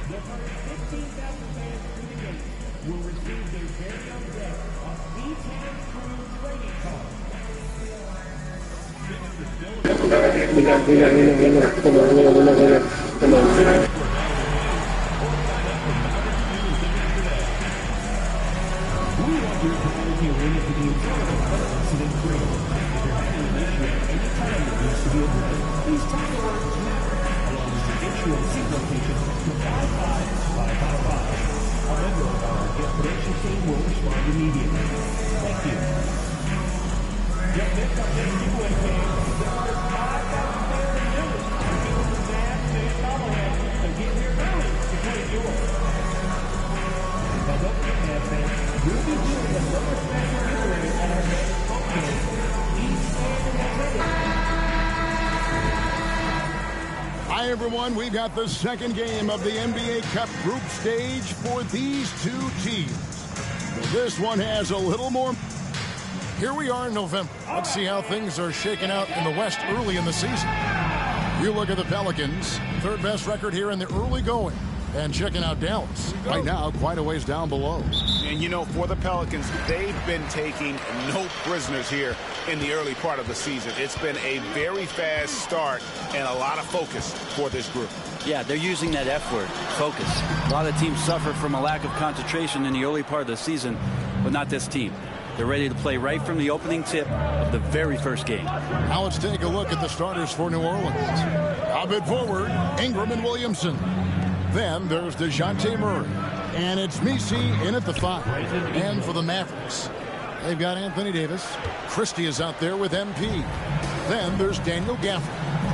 The first 15,000 fans to the game will receive their very own deck of B10 Crew trading cards. We want your priority related to the internal elements of the crew. If you're having an issue at any time that needs to be addressed, please type the word Maverick along with your issue and seat location to 55555. A member of our guest production team will respond immediately. Thank you. Don't miss our next giveaway game. There are 5,000 players and members to give us the Mavs and Bobblehead. So get here early to claim yours. Now don't forget, Mavs fans, we'll be doing another special giveaway at our next home game. Each fan in attendance. Hi, everyone. We've got the second game of the NBA Cup group stage for these two teams. This one has a little more. Here we are in November. Let's see how things are shaking out in the West early in the season. You look at the Pelicans, third best record here in the early going. And checking out Dallas. Right now, quite a ways down below. And, you know, for the Pelicans, they've been taking no prisoners here in the early part of the season. It's been a very fast start and a lot of focus for this group. Yeah, they're using that F word, focus. A lot of teams suffer from a lack of concentration in the early part of the season, but not this team. They're ready to play right from the opening tip of the very first game. Now let's take a look at the starters for New Orleans. A bit forward, Ingram and Williamson. Then there's DeJounte Murray. And it's Messi in at the 5. And for the Mavericks, they've got Anthony Davis. Christie is out there with MP. Then there's Daniel Gafford.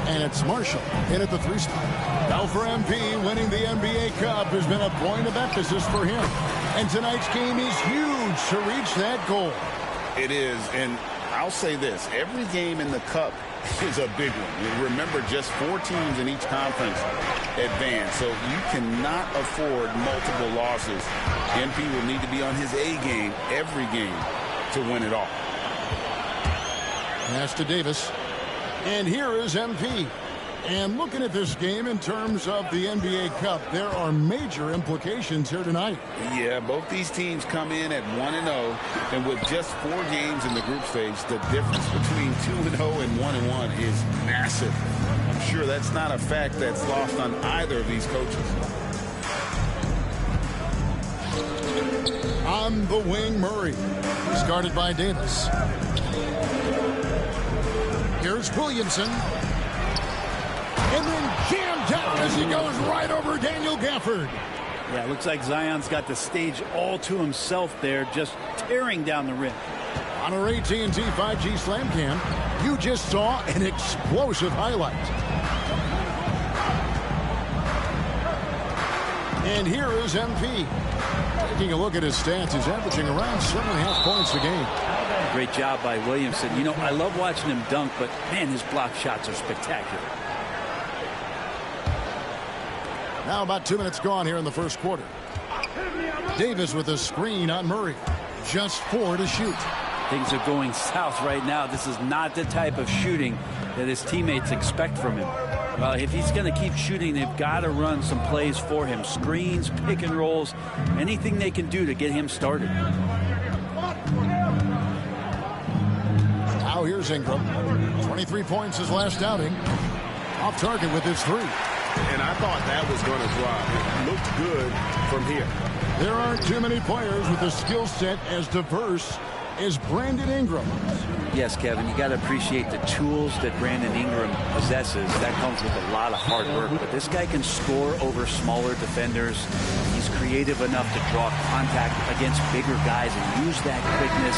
And it's Marshall in at the 3 spot. Now for MP, winning the NBA Cup has been a point of emphasis for him. And tonight's game is huge to reach that goal. It is, and I'll say this. Every game in the Cup is a big one. You remember, just 4 teams in each conference advance, so you cannot afford multiple losses. MP will need to be on his A game every game to win it all. Pass to Davis. And here is MP. And looking at this game in terms of the NBA Cup, there are major implications here tonight. Yeah, both these teams come in at 1-0, and with just 4 games in the group stage, the difference between 2-0 and 1-1 is massive. I'm sure that's not a fact that's lost on either of these coaches. On the wing, Murray. He's guarded by Davis. Here's Williamson. And then jammed down as he goes right over Daniel Gafford. Yeah, it looks like Zion's got the stage all to himself there, just tearing down the rim. On our AT&T 5G Slam Cam, you just saw an explosive highlight. And here is MP. Taking a look at his stats, he's averaging around 7.5 points a game. Great job by Williamson. You know, I love watching him dunk, but man, his block shots are spectacular. Now about 2 minutes gone here in the first quarter. Davis with a screen on Murray. Just 4 to shoot. Things are going south right now. This is not the type of shooting that his teammates expect from him. Well, if he's going to keep shooting, they've got to run some plays for him. Screens, pick and rolls, anything they can do to get him started. Now here's Ingram. 23 points his last outing. Off target with his 3. And I thought that was going to drop. It looked good from here. There aren't too many players with a skill set as diverse as Brandon Ingram. Yes, Kevin, you got to appreciate the tools that Brandon Ingram possesses. That comes with a lot of hard work. But this guy can score over smaller defenders. He's creative enough to draw contact against bigger guys and use that quickness.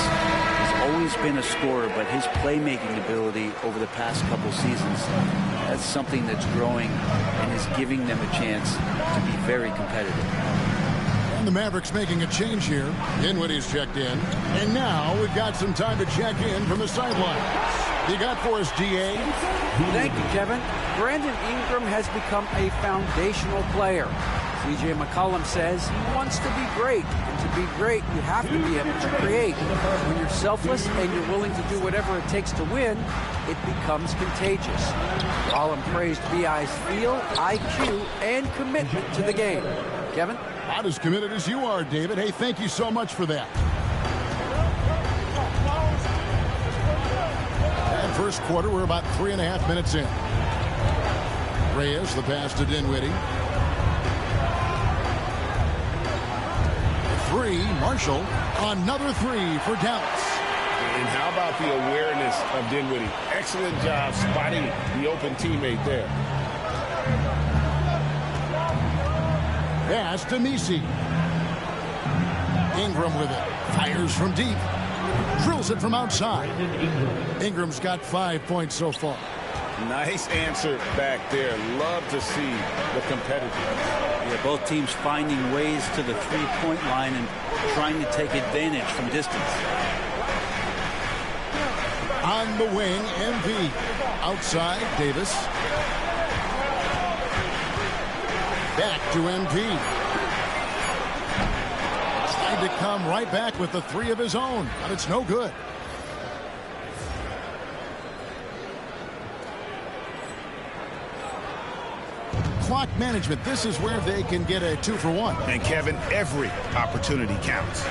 He's always been a scorer, but his playmaking ability over the past couple seasons, that's something that's growing and is giving them a chance to be very competitive. And the Mavericks making a change here. Dinwiddie's checked in. And now we've got some time to check in from the sidelines. You got for us, DA? Thank you, Kevin. Brandon Ingram has become a foundational player. CJ McCollum says he wants to be great. And to be great, you have to be able to create. When you're selfless and you're willing to do whatever it takes to win, it becomes contagious. McCollum praised BI's feel, IQ, and commitment to the game. Kevin? Not as committed as you are, David. Hey, thank you so much for that. And first quarter, we're about 3.5 minutes in. Reyes, the pass to Dinwiddie. 3, Marshall. Another 3 for Dallas. And how about the awareness of Dinwiddie? Excellent job spotting the open teammate there. Pass to Messi. Ingram with it. Fires from deep. Drills it from outside. Ingram's got 5 points so far. Nice answer back there. Love to see the competitiveness. Yeah, both teams finding ways to the three-point line and trying to take advantage from distance. On the wing, MP. Outside, Davis. Back to MP. Trying to come right back with the 3 of his own, but it's no good. Clock management. This is where they can get a 2 for 1. And Kevin, every opportunity counts.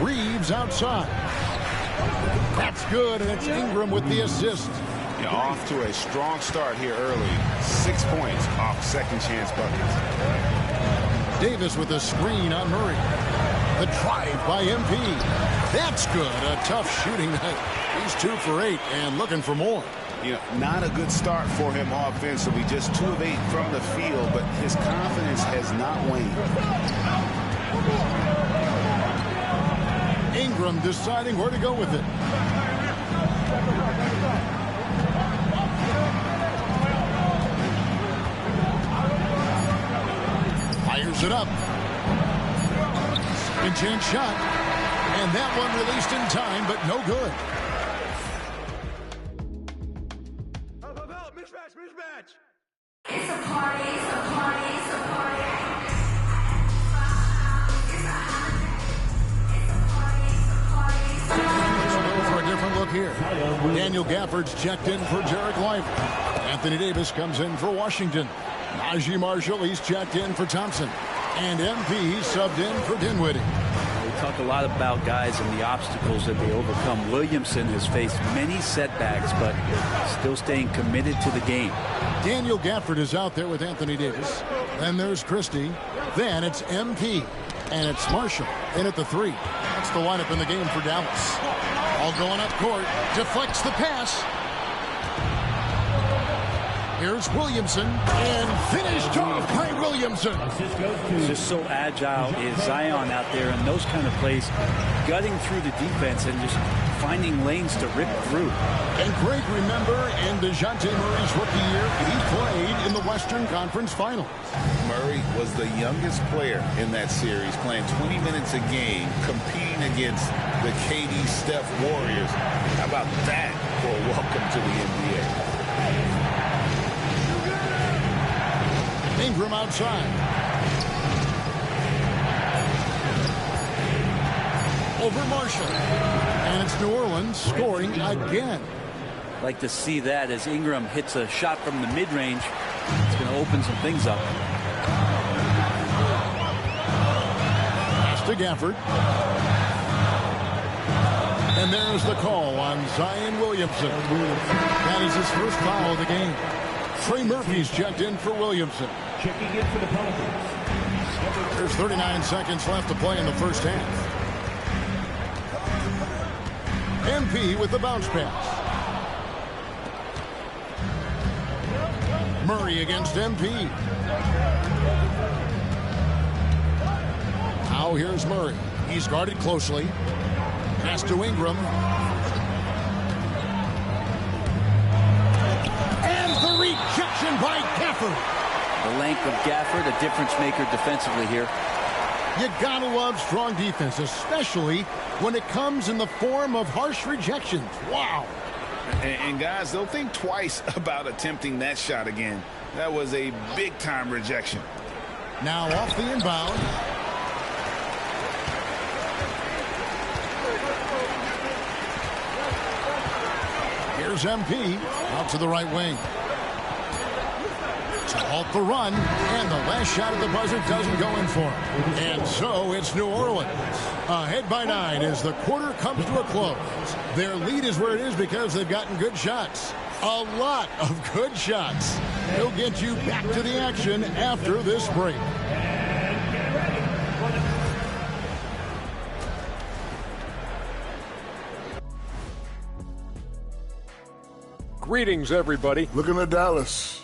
Reeves outside. That's good, and it's Ingram with the assist. Yeah, off to a strong start here early. 6 points off second chance buckets. Davis with a screen on Murray. The drive by MP. That's good. A tough shooting night. He's 2 for 8 and looking for more. You know, not a good start for him offensively. Just 2 of 8 from the field, but his confidence has not waned. Ingram deciding where to go with it. Fires it up. Second chance shot. And that one released in time, but no good. Mismatch. It's a party, it's a party, it's a party. For a different look here. Daniel Gafford's checked in for Jarek Lively. Anthony Davis comes in for Washington. Najee Marshall, he's checked in for Thompson. And MP, he's subbed in for Dinwiddie. We talk a lot about guys and the obstacles that they overcome. Williamson has faced many setbacks, but still staying committed to the game. Daniel Gafford is out there with Anthony Davis. Then there's Christie. Then it's MP. And it's Marshall in at the 3. That's the lineup in the game for Dallas. All going up court. Deflects the pass. Here's Williamson. And finished off by Williamson. Just so agile is Zion out there in those kind of plays, gutting through the defense and just finding lanes to rip through. And Greg, remember, in DeJounte Murray's rookie year, he played in the Western Conference Finals. Murray was the youngest player in that series, playing 20 minutes a game, competing against the KD Steph Warriors. How about that for a welcome to the NBA? Ingram outside. Over Marshall. And it's New Orleans scoring again. Like to see that as Ingram hits a shot from the mid-range. It's going to open some things up. Pass to Gafford. And there's the call on Zion Williamson. That is his first foul of the game. Trey Murphy's checked in for Williamson. Checking in for the Pelicans. There's 39 seconds left to play in the first half. MP with the bounce pass. Murray against MP. Now here's Murray. He's guarded closely. Pass to Ingram. And the rejection by Gafford. The length of Gafford, a difference maker defensively here. You gotta love strong defense, especially when it comes in the form of harsh rejections. Wow. And guys, they'll think twice about attempting that shot again. That was a big-time rejection. Now off the inbound. Here's MP out to the right wing. To halt the run, and the last shot at the buzzer doesn't go in for him. And so it's New Orleans ahead by 9 as the quarter comes to a close. Their lead is where it is because they've gotten good shots. A lot of good shots. He'll get you back to the action after this break. Greetings, everybody. Looking at Dallas,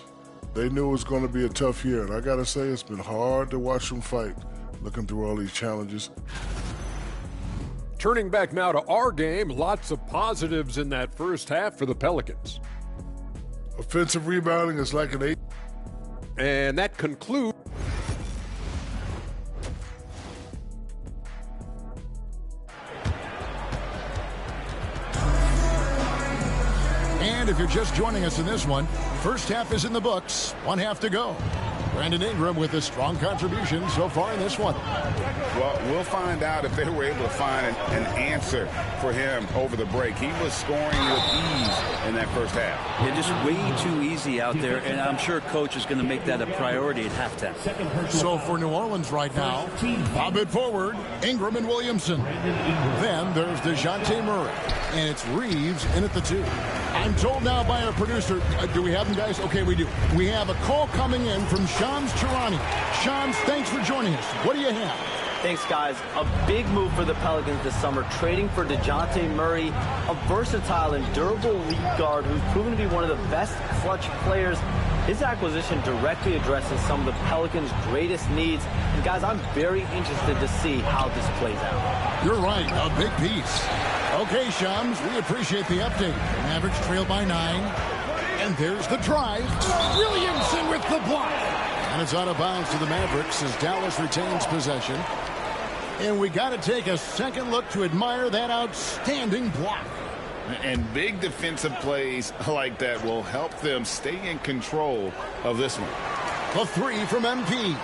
they knew it was going to be a tough year, and I got to say it's been hard to watch them fight, looking through all these challenges. Turning back now to our game, lots of positives in that first half for the Pelicans. Offensive rebounding is like an 8. And that concludes. And if you're just joining us in this one, first half is in the books, 1 half to go. Brandon Ingram with a strong contribution so far in this one. Well, we'll find out if they were able to find an answer for him over the break. He was scoring with ease in that first half. Yeah, just way too easy out there, and I'm sure Coach is going to make that a priority at halftime. So for New Orleans right now, bob it forward, Ingram and Williamson. Then there's DeJounte Murray, and it's Reeves in at the 2. I'm told now by our producer, do we have them, guys? Okay, we do. We have a call coming in from Shams Charani. Shams, thanks for joining us. What do you have? Thanks, guys. A big move for the Pelicans this summer, trading for DeJounte Murray, a versatile and durable lead guard who's proven to be one of the best clutch players. His acquisition directly addresses some of the Pelicans' greatest needs. And, guys, I'm very interested to see how this plays out. You're right, a big piece. Okay, Shams, we appreciate the update. Mavericks trail by 9. And there's the drive. Williamson with the block. And it's out of bounds to the Mavericks as Dallas retains possession. And we got to take a second look to admire that outstanding block. And big defensive plays like that will help them stay in control of this one. The 3 from MP.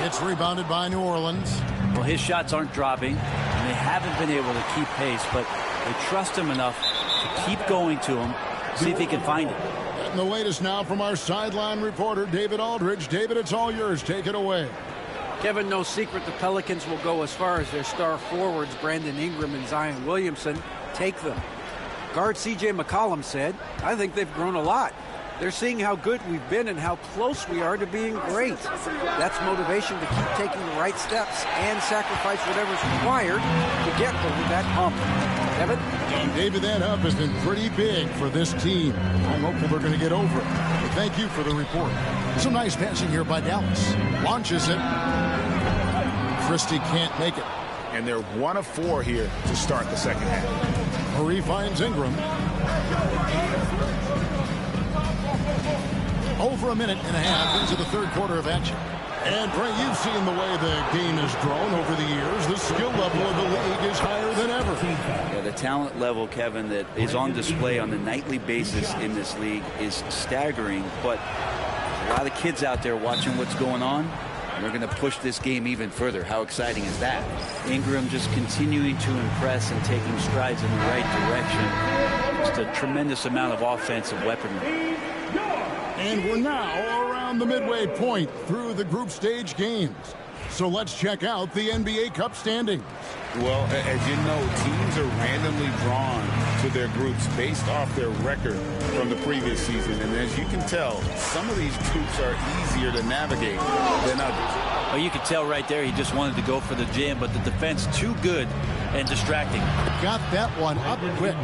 It's rebounded by New Orleans. Well, his shots aren't dropping, and they haven't been able to keep pace, but they trust him enough to keep going to him, see if he can find it. And the latest now from our sideline reporter, David Aldridge. David, it's all yours. Take it away. Kevin, no secret the Pelicans will go as far as their star forwards, Brandon Ingram and Zion Williamson, take them. Guard C.J. McCollum said, I think they've grown a lot. They're seeing how good we've been and how close we are to being great. That's motivation to keep taking the right steps and sacrifice whatever's required to get over that hump. Kevin? And David, that hump has been pretty big for this team. I'm hopeful they're going to get over it. But thank you for the report. Some nice passing here by Dallas. Launches it. Christie can't make it. And they're 1 of 4 here to start the second half. Murray finds Ingram. Over a minute and a half into the third quarter of action. And, Brent, you've seen the way the game has grown over the years. The skill level of the league is higher than ever. Yeah, the talent level, Kevin, that is on display on a nightly basis in this league is staggering. But a lot of kids out there watching what's going on. They're going to push this game even further. How exciting is that? Ingram just continuing to impress and taking strides in the right direction. Just a tremendous amount of offensive weaponry. And we're now around the midway point through the group stage games. So let's check out the NBA Cup standings. Well, as you know, teams are randomly drawn to their groups based off their record from the previous season. And as you can tell, some of these groups are easier to navigate than others. Well, you could tell right there he just wanted to go for the jam, but the defense too good and distracting. Got that one up quick.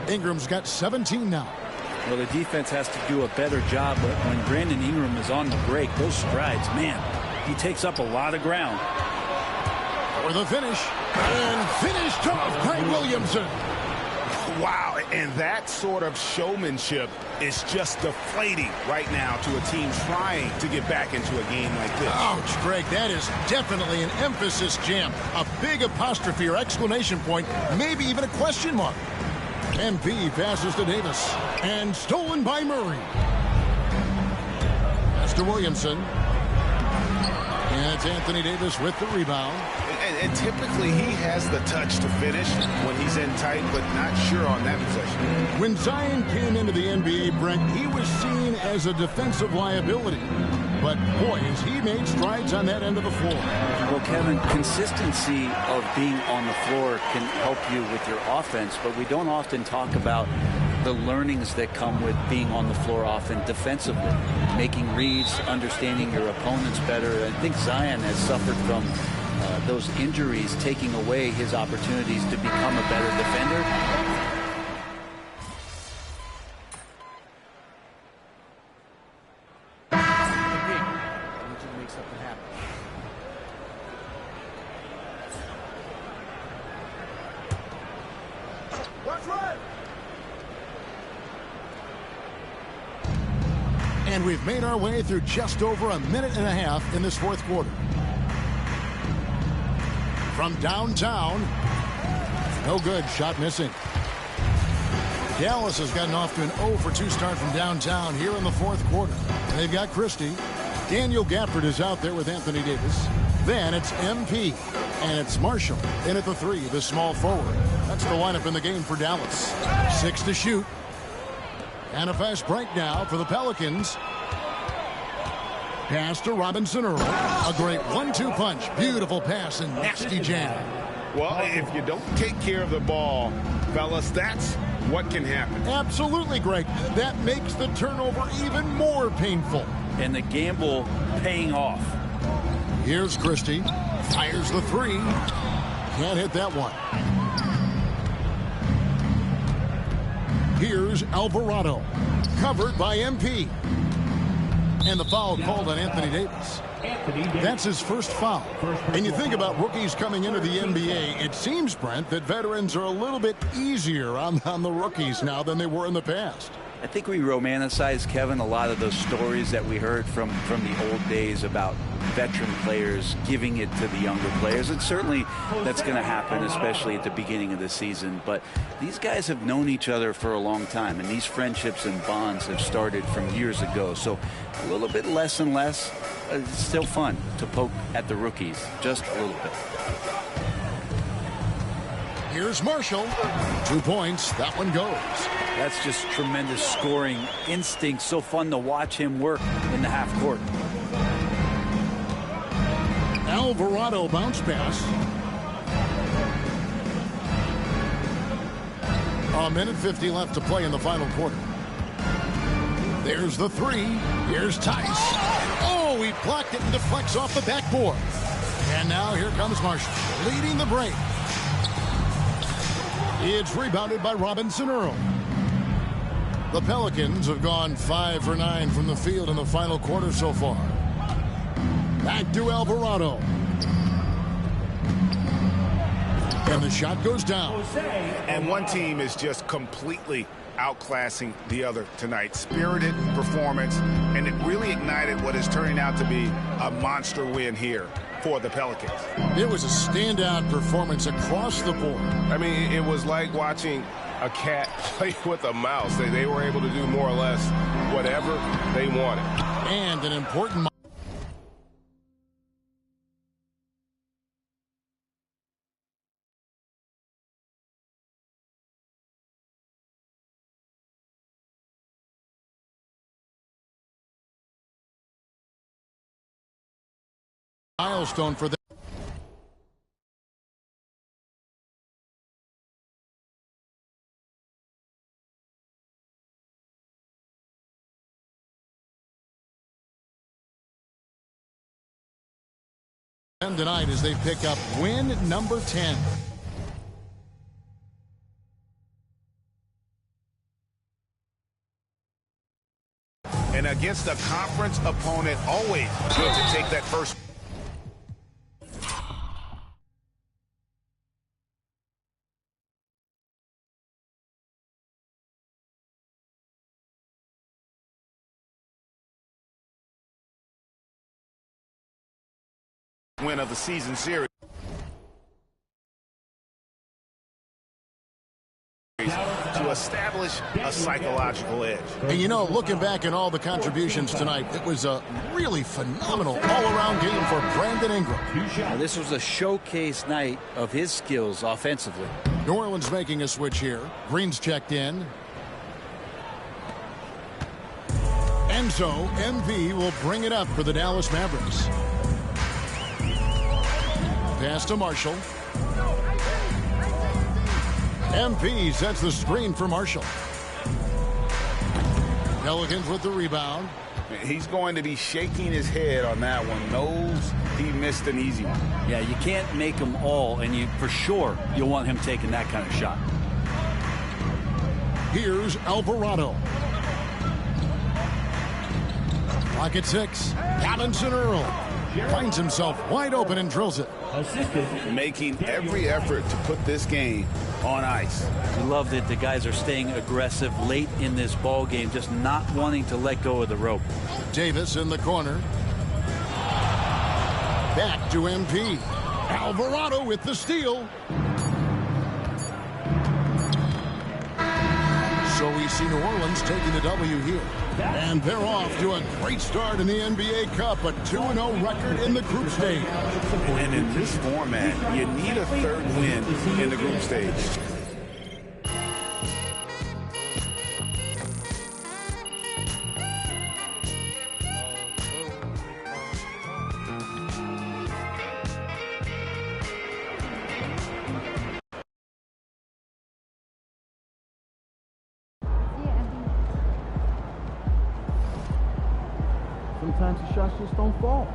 Ingram's got 17 now. Well, the defense has to do a better job, but when Brandon Ingram is on the break, those strides, man, he takes up a lot of ground. For the finish. And finished off by Williamson. Wow, and that sort of showmanship is just deflating right now to a team trying to get back into a game like this. Ouch, Greg, that is definitely an emphasis jam. A big apostrophe or exclamation point, maybe even a question mark. MP passes to Davis. And stolen by Murray. That's to Williamson. And it's Anthony Davis with the rebound. And typically he has the touch to finish when he's in tight, but not sure on that possession. When Zion came into the NBA, Brent, he was seen as a defensive liability. But, boy, has he made strides on that end of the floor. Well, Kevin, consistency of being on the floor can help you with your offense, but we don't often talk about the learnings that come with being on the floor often defensively, making reads, understanding your opponents better. I think Zion has suffered from those injuries taking away his opportunities to become a better defender. And we've made our way through just over a minute and a half in this fourth quarter. From downtown, no good, shot missing. Dallas has gotten off to an 0 for 2 start from downtown here in the fourth quarter. And they've got Christie. Daniel Gafford is out there with Anthony Davis. Then it's MP. And it's Marshall in at the 3, the small forward. That's the lineup in the game for Dallas. 6 to shoot. And a fast break now for the Pelicans. Pass to Robinson Earl. A great 1-2 punch. Beautiful pass and nasty jam. Well, if you don't take care of the ball, fellas, that's what can happen. Absolutely, Greg. That makes the turnover even more painful. And the gamble paying off. Here's Christie. Fires the 3. Can't hit that one. Here's Alvarado. Covered by MP. And the foul called on Anthony Davis. That's his first foul. And you think about rookies coming into the NBA, it seems, Brent, that veterans are a little bit easier on the rookies now than they were in the past. I think we romanticize, Kevin, a lot of those stories that we heard from the old days about veteran players giving it to the younger players. And certainly that's going to happen, especially at the beginning of the season. But these guys have known each other for a long time, and these friendships and bonds have started from years ago. So a little bit less and less. It's still fun to poke at the rookies, just a little bit. Here's Marshall. 2 points. That one goes. That's just tremendous scoring instinct. So fun to watch him work in the half court. Alvarado bounce pass. A minute 50 left to play in the final quarter. There's the 3. Here's Tice. Oh, he blocked it and deflects off the backboard. And now here comes Marshall, leading the break. It's rebounded by Robinson Earl. The Pelicans have gone 5 for 9 from the field in the final quarter so far. Back to Alvarado. And the shot goes down. And one team is just completely outclassing the other tonight. Spirited performance, and it really ignited what is turning out to be a monster win here for the Pelicans. It was a standout performance across the board. I mean, it was like watching a cat play with a mouse. They were able to do more or less whatever they wanted. And an important milestone for them. Tonight as they pick up win number 10. And against a conference opponent, always good to take that first. Win of the season series. To establish a psychological edge. And you know, looking back at all the contributions tonight, it was a really phenomenal all-around game for Brandon Ingram. Now, this was a showcase night of his skills offensively. New Orleans making a switch here. Green's checked in. And so, MV will bring it up for the Dallas Mavericks. Pass to Marshall. MP sets the screen for Marshall. Pelicans with the rebound. He's going to be shaking his head on that one. Knows he missed an easy one. Yeah, you can't make them all, and for sure you'll want him taking that kind of shot. Here's Alvarado. Clock at 6. Robinson Earl finds himself wide open and drills it. Making every effort to put this game on ice. We love that the guys are staying aggressive late in this ball game, just not wanting to let go of the rope. Davis in the corner. Back to MP. Alvarado with the steal. So we see New Orleans taking the W here. And they're off to a great start in the NBA Cup, a 2-0 record in the group stage. And in this format, you need a third win in the group stage. Sometimes the shots just don't fall.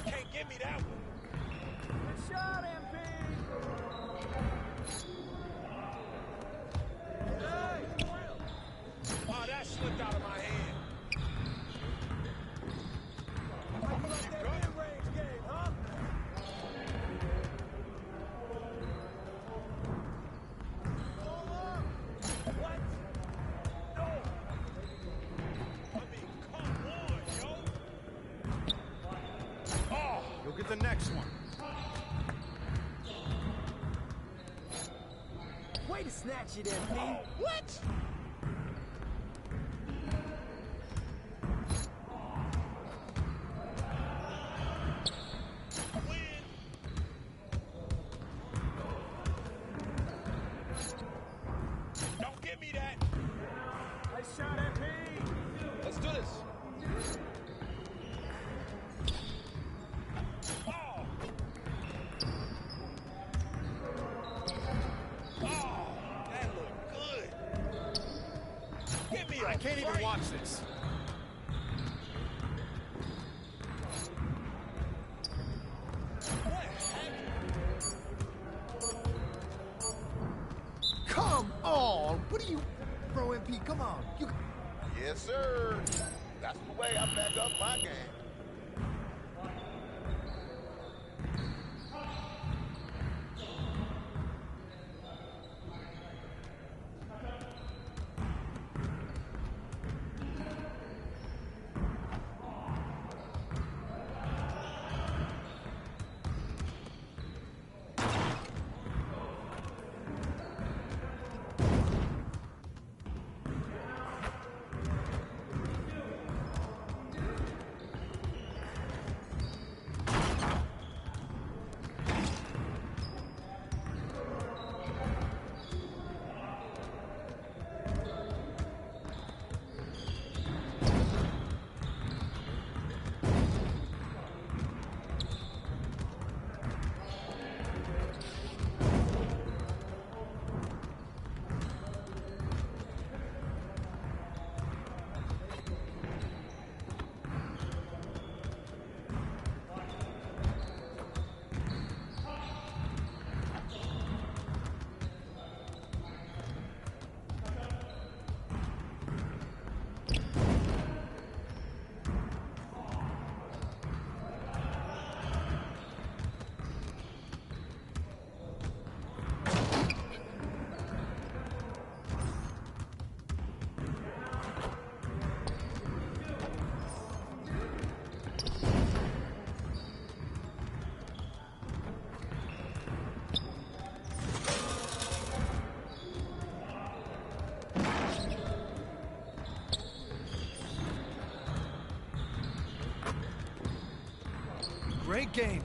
Can't give me that one. Good shot, MP. Oh, that slipped out of my hand. How you like that mid-range game, huh? What? No. I mean, come on, yo. Oh, You'll get the next one. Way to snatch it, MP. oh, what? Win. Don't give me that. Nice shot, MP. Let's do this. Oh. Oh, that looked good. Give me I can't even break. watch this. What heck? Come on! What are you... Bro, MP, come on. You... Yes, sir. That's the way I back up my game. Great game.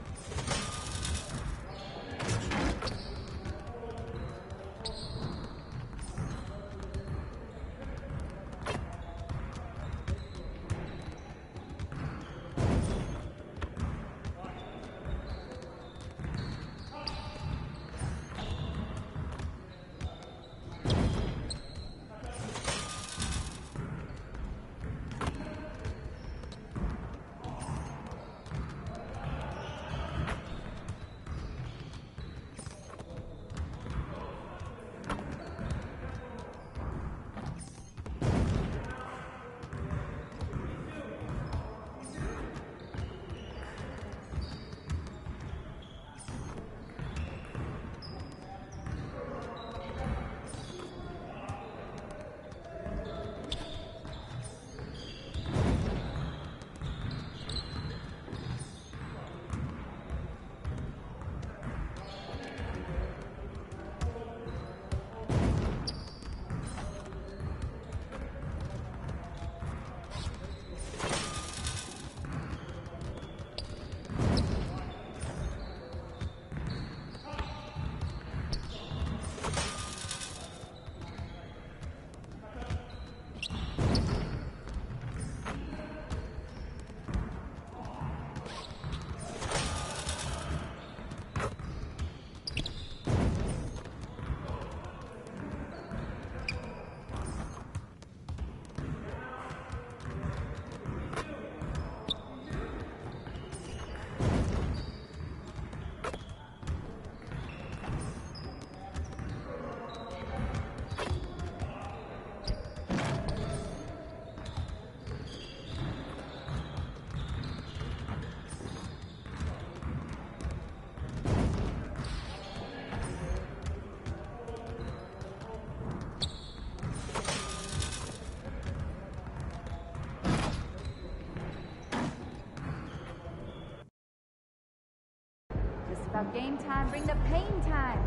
about game time, bring the pain time.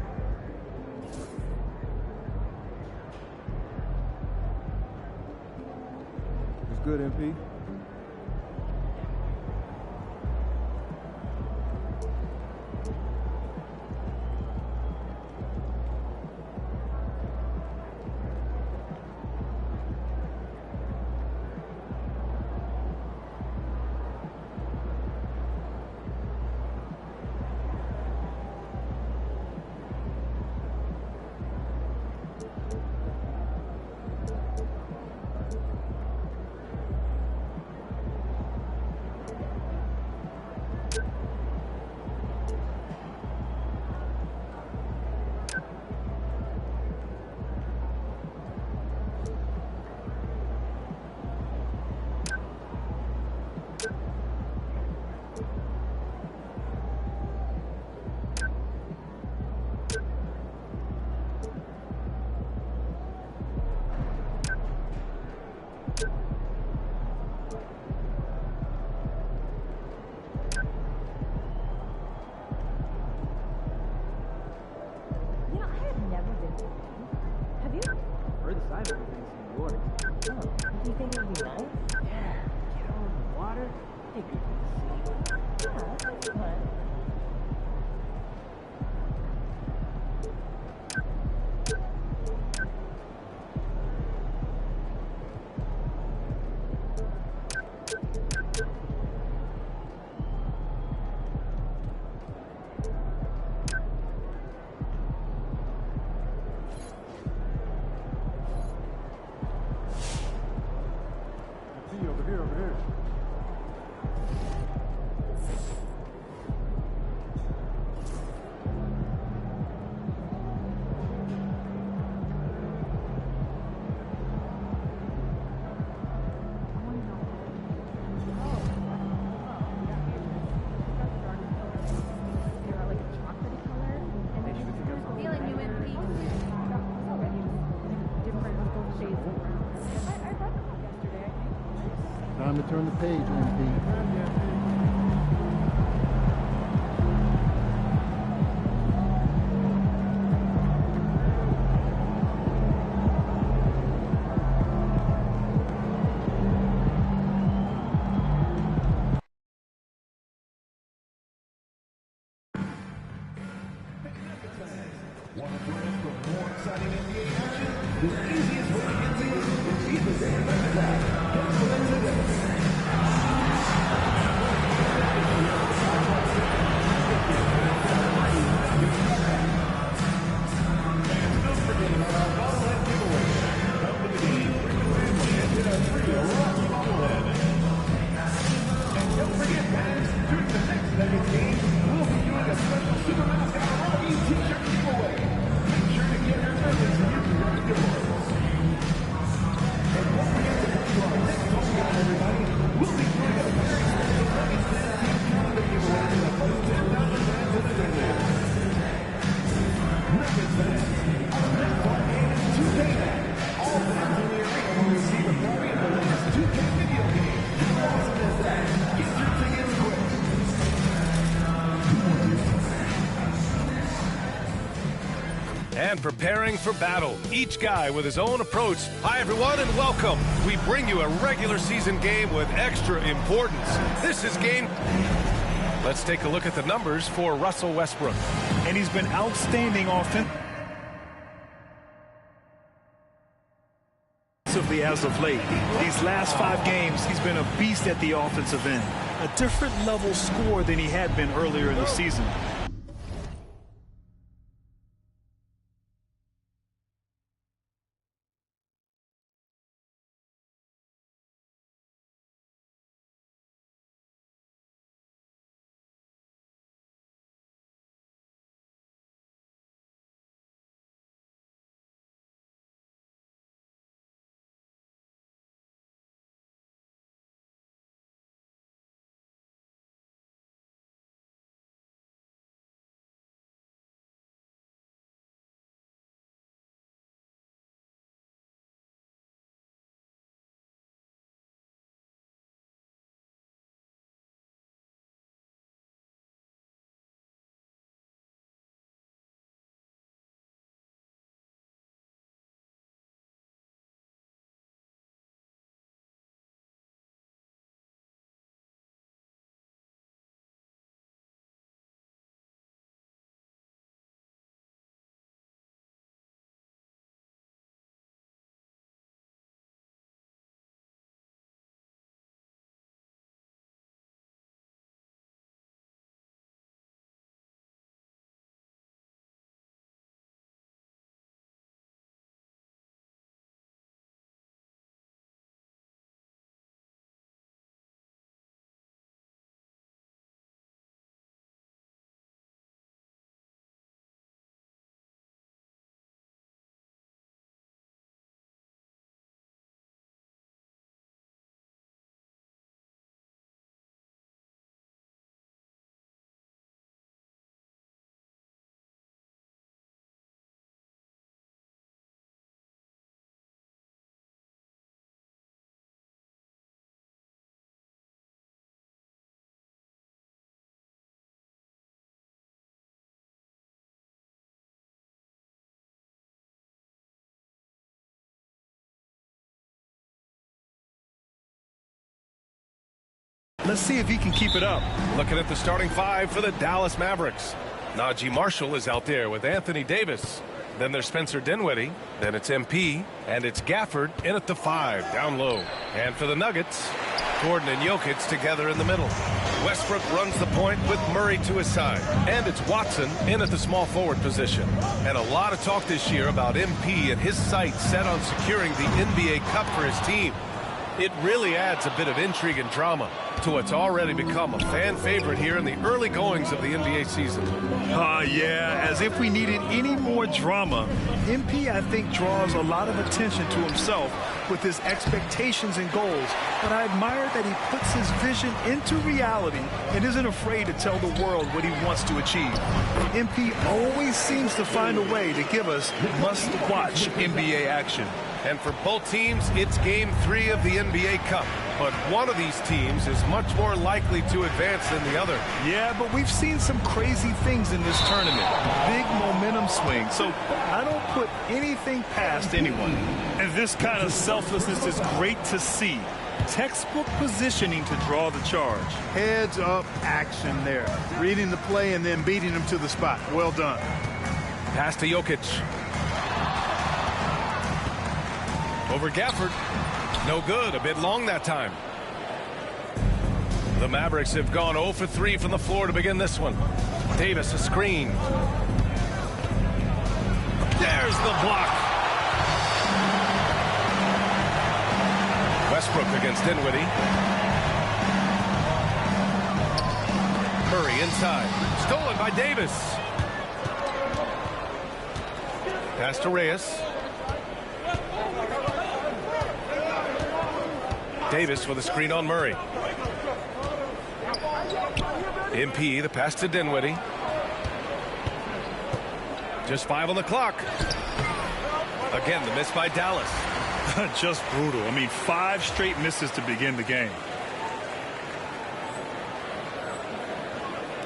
It's good, MP. Time to turn the page, MP. And preparing for battle, each guy with his own approach. Hi everyone and welcome. We bring you a regular season game with extra importance. This is game. Let's take a look at the numbers for Russell Westbrook. And he's been outstanding offensively as of late. These last 5 games, he's been a beast at the offensive end. A different level score than he had been earlier in the season. Let's see if he can keep it up. Looking at the starting five for the Dallas Mavericks. Najee Marshall is out there with Anthony Davis. Then there's Spencer Dinwiddie. Then it's MP. And it's Gafford in at the 5, down low. And for the Nuggets, Gordon and Jokic together in the middle. Westbrook runs the point with Murray to his side. And it's Watson in at the small forward position. And a lot of talk this year about MP and his sights set on securing the NBA Cup for his team. It really adds a bit of intrigue and drama to what's already become a fan favorite here in the early goings of the NBA season. Yeah, as if we needed any more drama. MP, I think, draws a lot of attention to himself with his expectations and goals. But I admire that he puts his vision into reality and isn't afraid to tell the world what he wants to achieve. MP always seems to find a way to give us must-watch NBA action. And for both teams, it's Game 3 of the NBA Cup. But one of these teams is much more likely to advance than the other. Yeah, but we've seen some crazy things in this tournament. Big momentum swing. So I don't put anything past anyone. And this kind of selflessness is great to see. Textbook positioning to draw the charge. Heads up action there. Reading the play and then beating him to the spot. Well done. Pass to Jokic. Over Gafford. No good. A bit long that time. The Mavericks have gone 0 for 3 from the floor to begin this one. Davis, a screen. There's the block. Westbrook against Dinwiddie. Murray inside. Stolen by Davis. Pass to Reyes. Davis with a screen on Murray. MP, the pass to Dinwiddie. Just 5 on the clock. Again, the miss by Dallas. Just brutal. I mean, 5 straight misses to begin the game.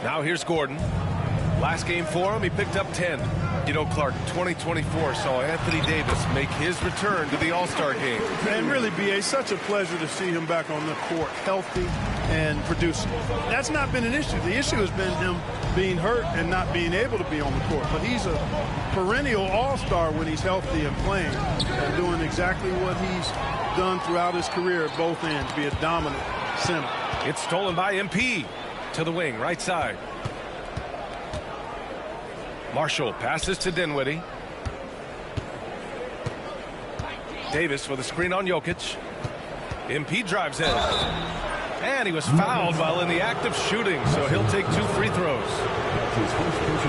Now here's Gordon. Last game for him, he picked up 10. You know, Clark, 2024 saw Anthony Davis make his return to the All-Star game. And really, B.A., such a pleasure to see him back on the court, healthy and producing. That's not been an issue. The issue has been him being hurt and not being able to be on the court. But he's a perennial All-Star when he's healthy and playing and doing exactly what he's done throughout his career at both ends, be a dominant center. It's stolen by MP to the wing, right side. Marshall passes to Dinwiddie. Davis with a screen on Jokic. MP drives in. And he was fouled while in the act of shooting, so he'll take 2 free throws.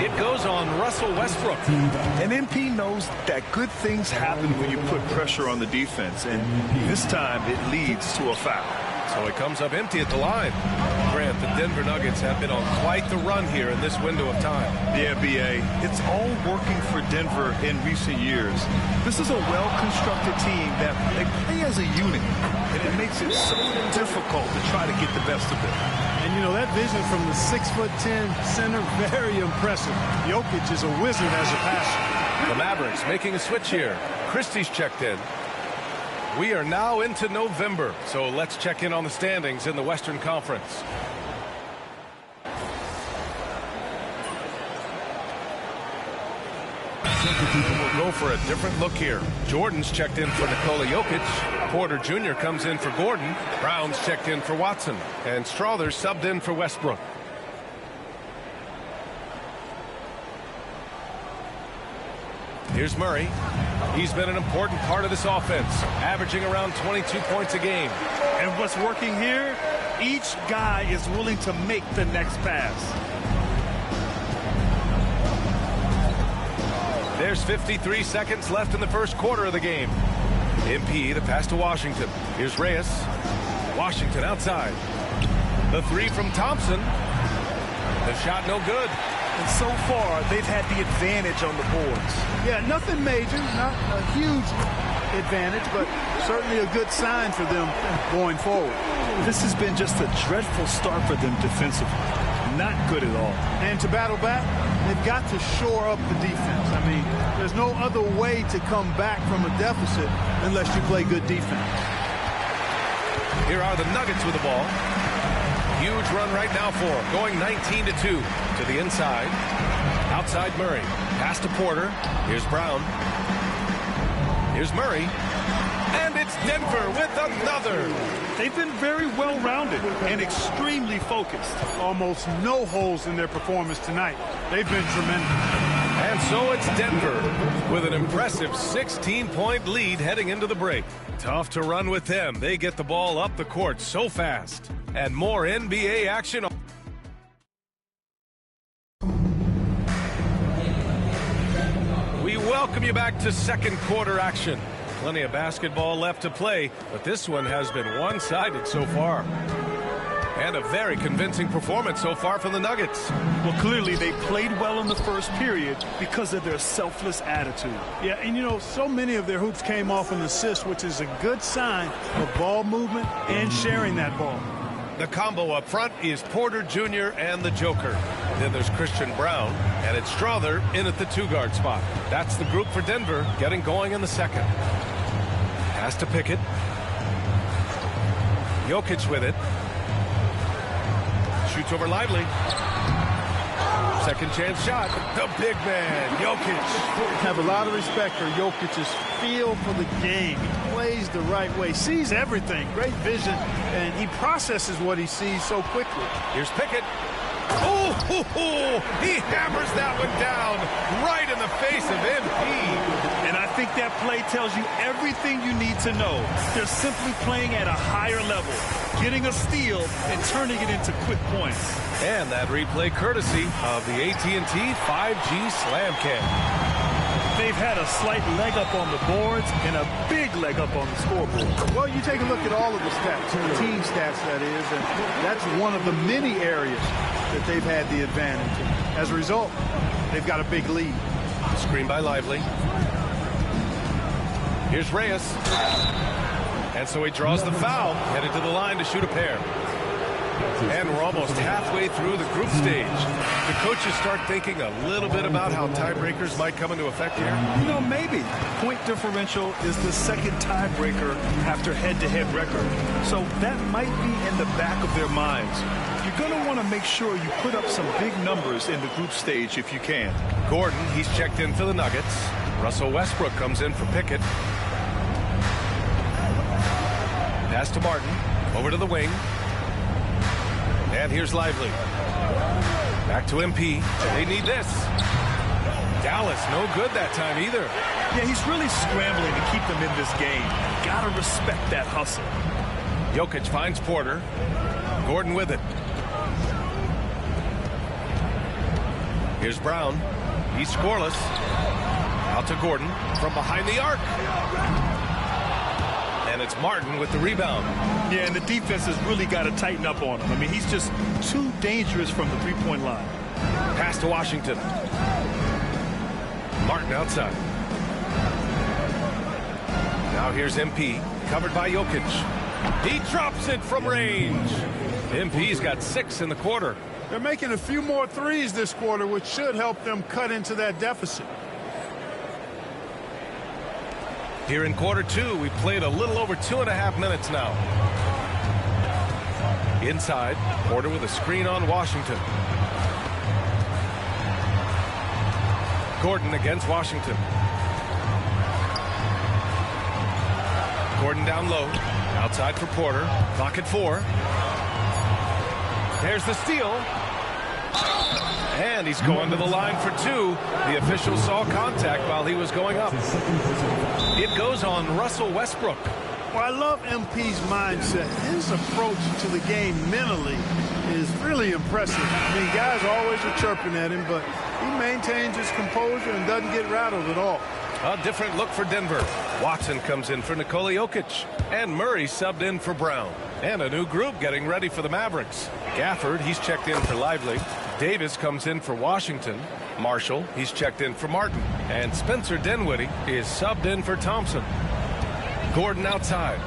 It goes on Russell Westbrook. And MP knows that good things happen when you put pressure on the defense, and this time it leads to a foul. So it comes up empty at the line. Grant, the Denver Nuggets have been on quite the run here in this window of time. Yeah, B.A., it's all working for Denver in recent years. This is a well-constructed team that they play as a unit, and it makes it so difficult to try to get the best of it. And, you know, that vision from the 6'10" center, very impressive. Jokic is a wizard as a passer. The Mavericks making a switch here. Christie's checked in. We are now into November, so let's check in on the standings in the Western Conference. We'll go for a different look here. Jordan's checked in for Nikola Jokic. Porter Jr. comes in for Gordon. Brown's checked in for Watson. And Strother's subbed in for Westbrook. Here's Murray. He's been an important part of this offense, averaging around 22 points a game. And what's working here, each guy is willing to make the next pass. There's 53 seconds left in the first quarter of the game. MP, the pass to Washington. Here's Reyes. Washington outside. The 3 from Thompson. The shot no good. And so far, they've had the advantage on the boards. Yeah, nothing major, not a huge advantage, but certainly a good sign for them going forward. This has been just a dreadful start for them defensively. Not good at all. And to battle back, they've got to shore up the defense. I mean, there's no other way to come back from a deficit unless you play good defense. Here are the Nuggets with the ball. Huge run right now for him. Going 19-2 to the inside. Outside Murray. Pass to Porter. Here's Brown. Here's Murray. And it's Denver with another. They've been very well-rounded and extremely focused. Almost no holes in their performance tonight. They've been tremendous. And so it's Denver with an impressive 16-point lead heading into the break. Tough to run with them. They get the ball up the court so fast. And more NBA action. We welcome you back to second quarter action. Plenty of basketball left to play, but this one has been one-sided so far. And a very convincing performance so far from the Nuggets. Well, clearly they played well in the first period because of their selfless attitude. Yeah, and you know, so many of their hoops came off an assist, which is a good sign of ball movement and sharing that ball. The combo up front is Porter Jr. and the Joker. Then there's Christian Brown, and it's Strother in at the two-guard spot. That's the group for Denver getting going in the second. Pass to Pickett. Jokic with it. Shoots over Lively. Second chance shot. The big man, Jokic. Have a lot of respect for Jokic's feel for the game. He plays the right way, sees everything, great vision, and he processes what he sees so quickly. Here's Pickett. Oh, he hammers that one down right in the face of MP. And I think that play tells you everything you need to know. They're simply playing at a higher level, getting a steal and turning it into quick points. And that replay courtesy of the AT&T 5G Slam Cam. They've had a slight leg up on the boards and a big leg up on the scoreboard. Well, you take a look at all of the stats, the team stats that is, and that's one of the many areas that they've had the advantage. As a result, they've got a big lead. Screen by Lively. Here's Reyes. And so he draws the foul, headed to the line to shoot a pair. And we're almost halfway through the group stage. The coaches start thinking a little bit about how tiebreakers might come into effect here. You know, maybe. Point differential is the second tiebreaker after head-to-head record. So that might be in the back of their minds. You're going to want to make sure you put up some big numbers in the group stage if you can. Gordon, he's checked in for the Nuggets. Russell Westbrook comes in for Pickett. Pass to Martin. Over to the wing. And here's Lively. Back to MP. They need this. Dallas, no good that time either. Yeah, he's really scrambling to keep them in this game. Gotta respect that hustle. Jokic finds Porter. Gordon with it. Here's Brown. He's scoreless. Out to Gordon from behind the arc. And it's Martin with the rebound. Yeah, and the defense has really got to tighten up on him. I mean, he's just too dangerous from the three-point line. Pass to Washington. Martin outside. Now here's MP, covered by Jokic. He drops it from range. MP's got 6 in the quarter. They're making a few more threes this quarter, which should help them cut into that deficit. Here in quarter 2, we've played a little over 2.5 minutes now. Inside, Porter with a screen on Washington. Gordon against Washington. Gordon down low. Outside for Porter. Clock at 4. There's the steal. And he's going to the line for 2. The official saw contact while he was going up. It goes on Russell Westbrook. Well, I love MP's mindset. His approach to the game mentally is really impressive. I mean, guys always are chirping at him, but he maintains his composure and doesn't get rattled at all. A different look for Denver. Watson comes in for Nikola Jokic. And Murray subbed in for Brown. And a new group getting ready for the Mavericks. Gafford, he's checked in for Lively. Davis comes in for Washington. Marshall, he's checked in for Martin. And Spencer Dinwiddie is subbed in for Thompson. Gordon outside.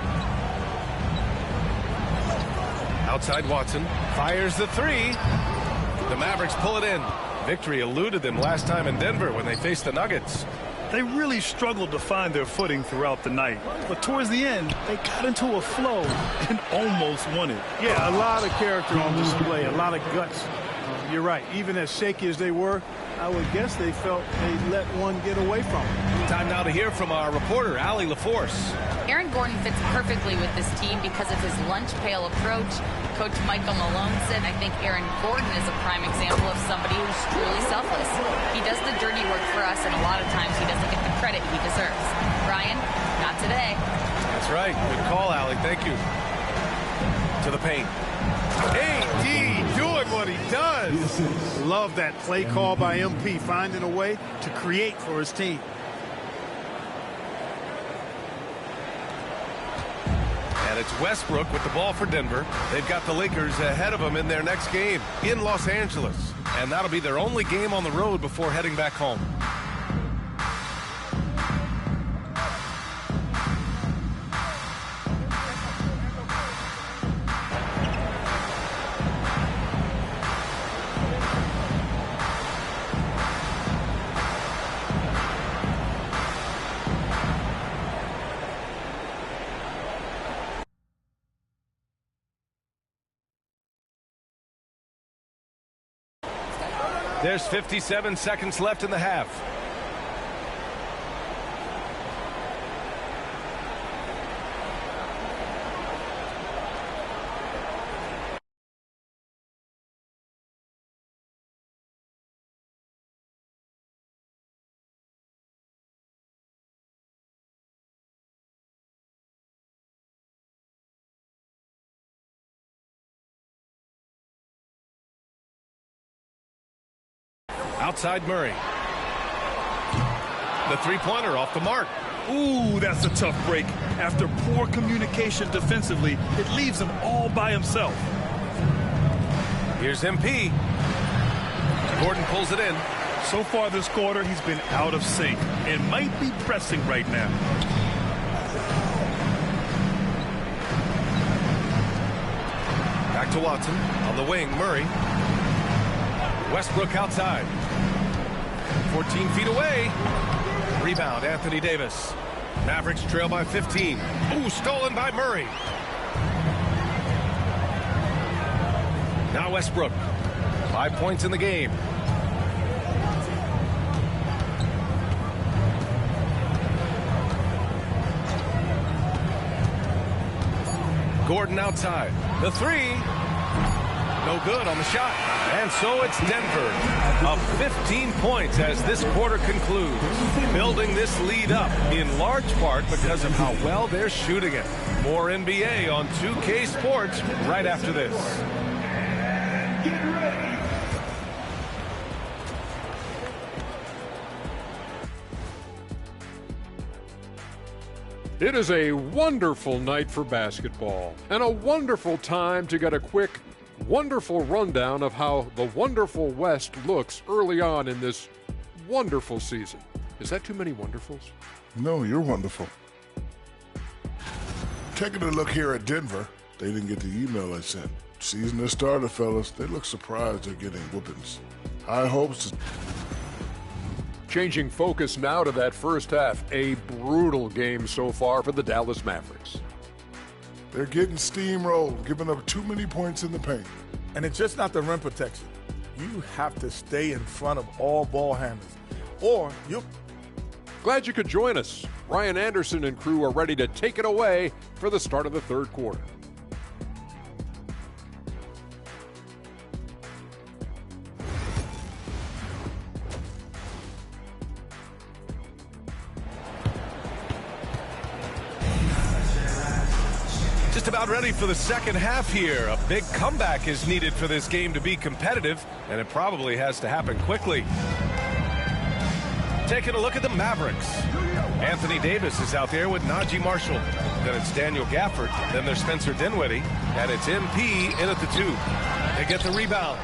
Outside Watson. Fires the 3. The Mavericks pull it in. Victory eluded them last time in Denver when they faced the Nuggets. They really struggled to find their footing throughout the night. But towards the end, they got into a flow and almost won it. Yeah, a lot of character on display, a lot of guts. You're right. Even as shaky as they were, I would guess they felt they let one get away from them. Time now to hear from our reporter, Allie LaForce. Aaron Gordon fits perfectly with this team because of his lunch pail approach. Coach Michael Malone said, I think Aaron Gordon is a prime example of somebody who's truly selfless. He does the dirty work for us, and a lot of times he doesn't get the credit he deserves. Brian, not today. That's right. Good call, Allie. Thank you. To the paint. AD doing what he does. Love that play call by MP, finding a way to create for his team. And it's Westbrook with the ball for Denver. They've got the Lakers ahead of them in their next game in Los Angeles. And that'll be their only game on the road before heading back home. There's 57 seconds left in the half. Outside Murray. The three-pointer off the mark. Ooh, that's a tough break. After poor communication defensively, it leaves him all by himself. Here's MP. Gordon pulls it in. So far this quarter, he's been out of sync and might be pressing right now. Back to Watson. On the wing, Murray. Westbrook outside. 14 feet away. Rebound, Anthony Davis. Mavericks trail by 15. Ooh, stolen by Murray. Now Westbrook. 5 points in the game. Gordon outside. The three. No good on the shot. And so it's Denver up 15 points as this quarter concludes, building this lead up in large part because of how well they're shooting it. More NBA on 2K Sports right after this. It is a wonderful night for basketball and a wonderful time to get a quick wonderful rundown of how the wonderful West looks early on in this wonderful season. Is that too many wonderfuls? No, you're wonderful. Taking a look here at Denver, they didn't get the email I sent. Season has started, fellas. They look surprised they're getting whoopings. High hopes. Changing focus now to that first half. A brutal game so far for the Dallas Mavericks. They're getting steamrolled, giving up too many points in the paint. And it's just not the rim protection. You have to stay in front of all ball handlers, or you. Glad you could join us. Ryan Anderson and crew are ready to take it away for the start of the third quarter. Just about ready for the second half here. A big comeback is needed for this game to be competitive, and it probably has to happen quickly. Taking a look at the Mavericks. Anthony Davis is out there with Najee Marshall. Then it's Daniel Gafford. Then there's Spencer Dinwiddie. And it's MP in at the 2. They get the rebound.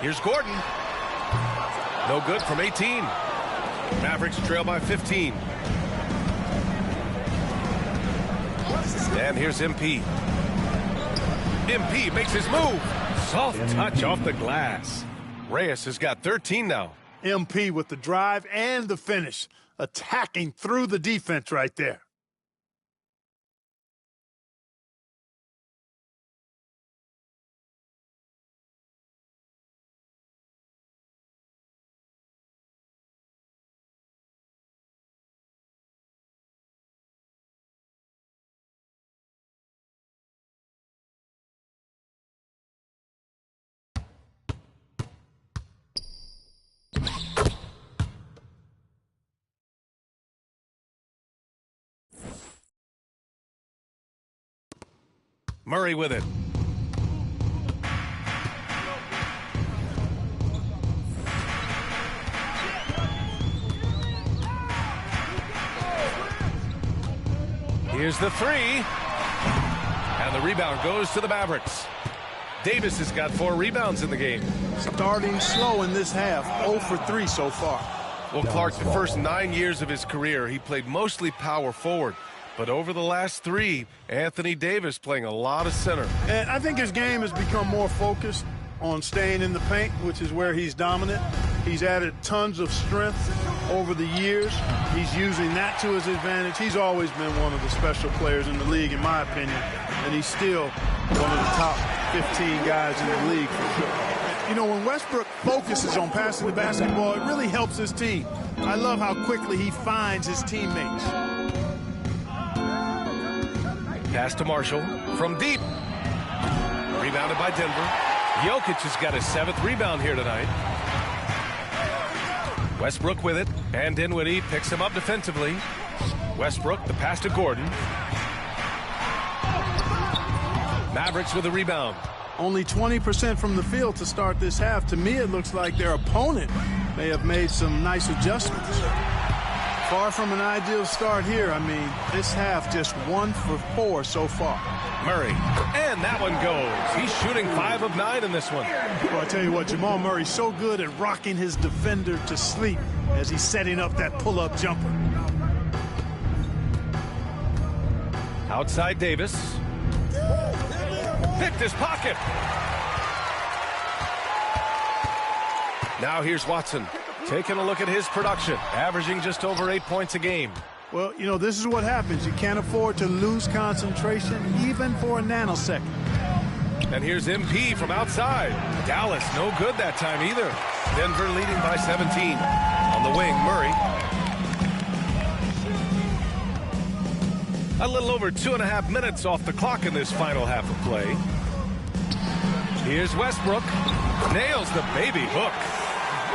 Here's Gordon. No good from 18. Mavericks trail by 15. And here's MP. MP makes his move. Soft touch off the glass. Reyes has got 13 now. MP with the drive and the finish. attacking through the defense right there. Murray with it. Here's the three. And the rebound goes to the Mavericks. Davis has got 4 rebounds in the game. Starting slow in this half, 0 for 3 so far. Well, Clark, the first 9 years of his career, he played mostly power forward. But over the last 3, Anthony Davis playing a lot of center. And I think his game has become more focused on staying in the paint, which is where he's dominant. He's added tons of strength over the years. He's using that to his advantage. He's always been one of the special players in the league, in my opinion. And he's still one of the top 15 guys in the league for sure. You know, when Westbrook focuses on passing the basketball, it really helps his team. I love how quickly he finds his teammates. Pass to Marshall from deep. Rebounded by Denver. Jokic has got his 7th rebound here tonight. Westbrook with it, and Dinwiddie picks him up defensively. Westbrook, the pass to Gordon. Mavericks with a rebound. Only 20% from the field to start this half. To me, it looks like their opponent may have made some nice adjustments. Far from an ideal start here. I mean, this half just 1 for 4 so far. Murray, and that one goes. He's shooting 5 of 9 in this one. Well, I tell you what, Jamal Murray's so good at rocking his defender to sleep as he's setting up that pull-up jumper. Outside Davis. Picked his pocket. Now here's Watson. Taking a look at his production, averaging just over 8 points a game. Well, you know, this is what happens. You can't afford to lose concentration even for a nanosecond. And here's MP from outside. Dallas, no good that time either. Denver leading by 17. On the wing, Murray. A little over 2.5 minutes off the clock in this final half of play. Here's Westbrook. Nails the baby hook.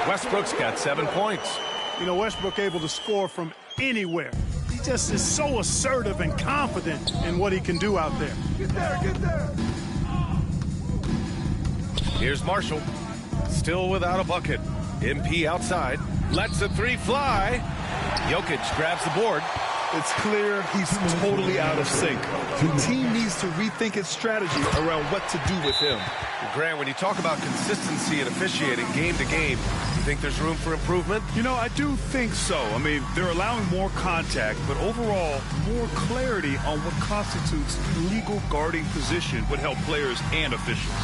Westbrook's got 7 points. You know, Westbrook able to score from anywhere. He just is so assertive and confident in what he can do out there. Get there, get there. Here's Marshall. Still without a bucket. MP outside. Lets the 3 fly. Jokic grabs the board. It's clear he's totally out of sync. The team needs to rethink its strategy around what to do with him. Grant, when you talk about consistency and officiating game to game, you think there's room for improvement? You know, I do think so. I mean, they're allowing more contact, but overall, more clarity on what constitutes legal guarding position would help players and officials.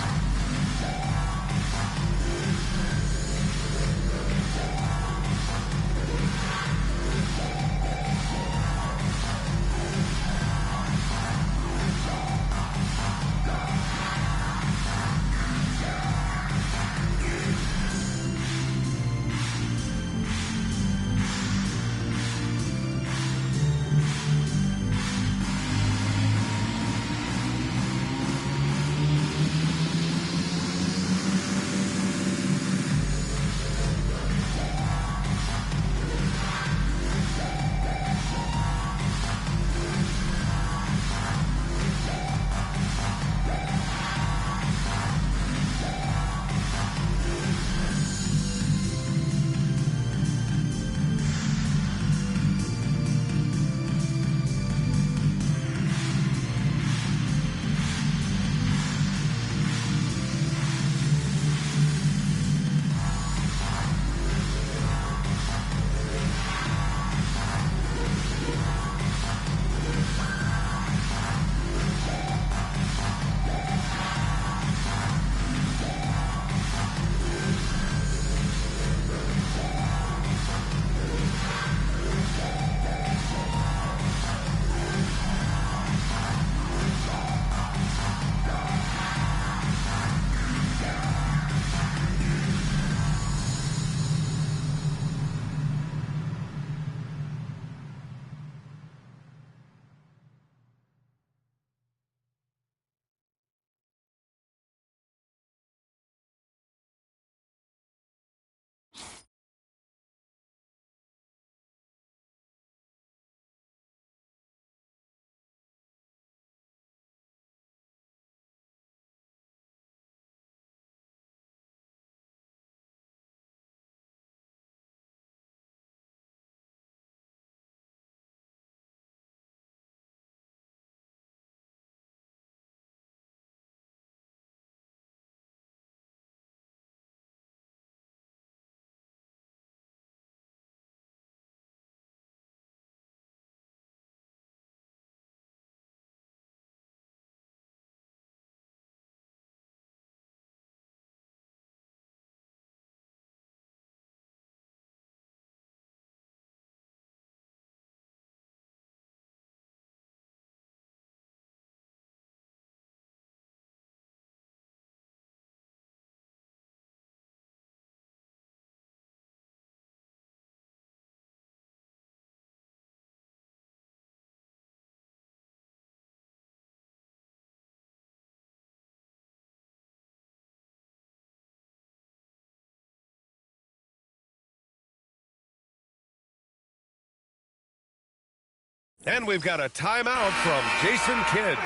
And we've got a timeout from Jason Kidd.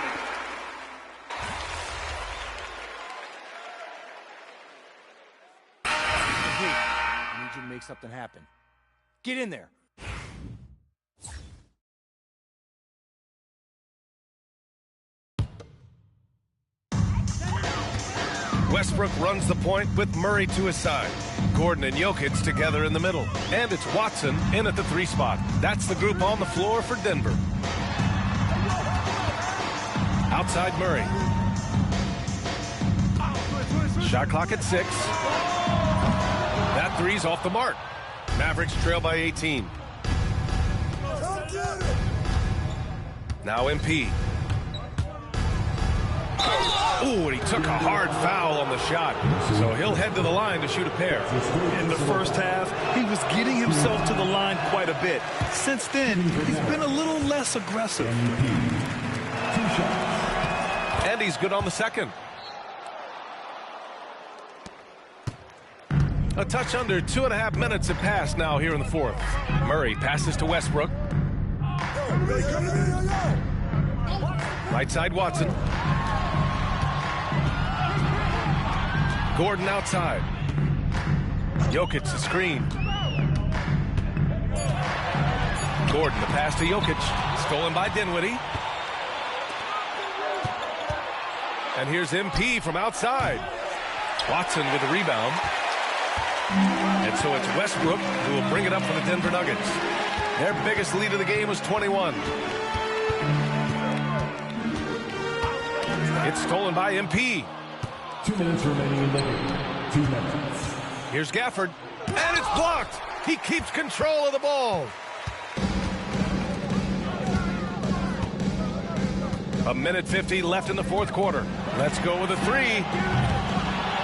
I need you to make something happen. Get in there. Westbrook runs the point with Murray to his side. Gordon and Jokic together in the middle. And it's Watson in at the 3 spot. That's the group on the floor for Denver. Outside Murray. Shot clock at 6. That three's off the mark. Mavericks trail by 18. Now MP. Ooh, and he took a hard foul on the shot. So he'll head to the line to shoot a pair. In the first half, he was getting himself to the line quite a bit. Since then, he's been a little less aggressive. And he's good on the second. A touch under 2.5 minutes have passed now here in the fourth. Murray passes to Westbrook. Right side Watson. Gordon outside. Jokic the screen. Gordon the pass to Jokic. Stolen by Dinwiddie. And here's MP from outside. Watson with the rebound. And so it's Westbrook who will bring it up for the Denver Nuggets. Their biggest lead of the game was 21. It's stolen by MP. 2 minutes remaining in the game. 2 minutes. Here's Gafford. And it's blocked. He keeps control of the ball. A minute 50 left in the fourth quarter. Let's go with a 3.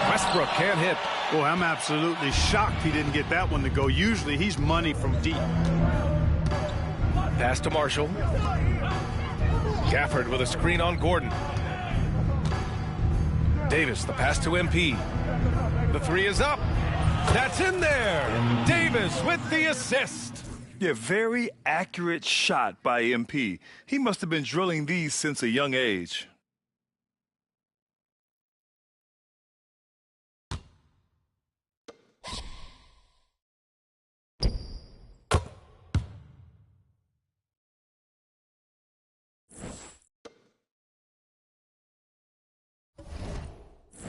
Westbrook can't hit. Boy, I'm absolutely shocked he didn't get that one to go. Usually he's money from deep. Pass to Marshall. Gafford with a screen on Gordon. Davis, the pass to MP. The 3 is up. That's in there. Davis with the assist. Yeah, very accurate shot by MP. He must have been drilling these since a young age.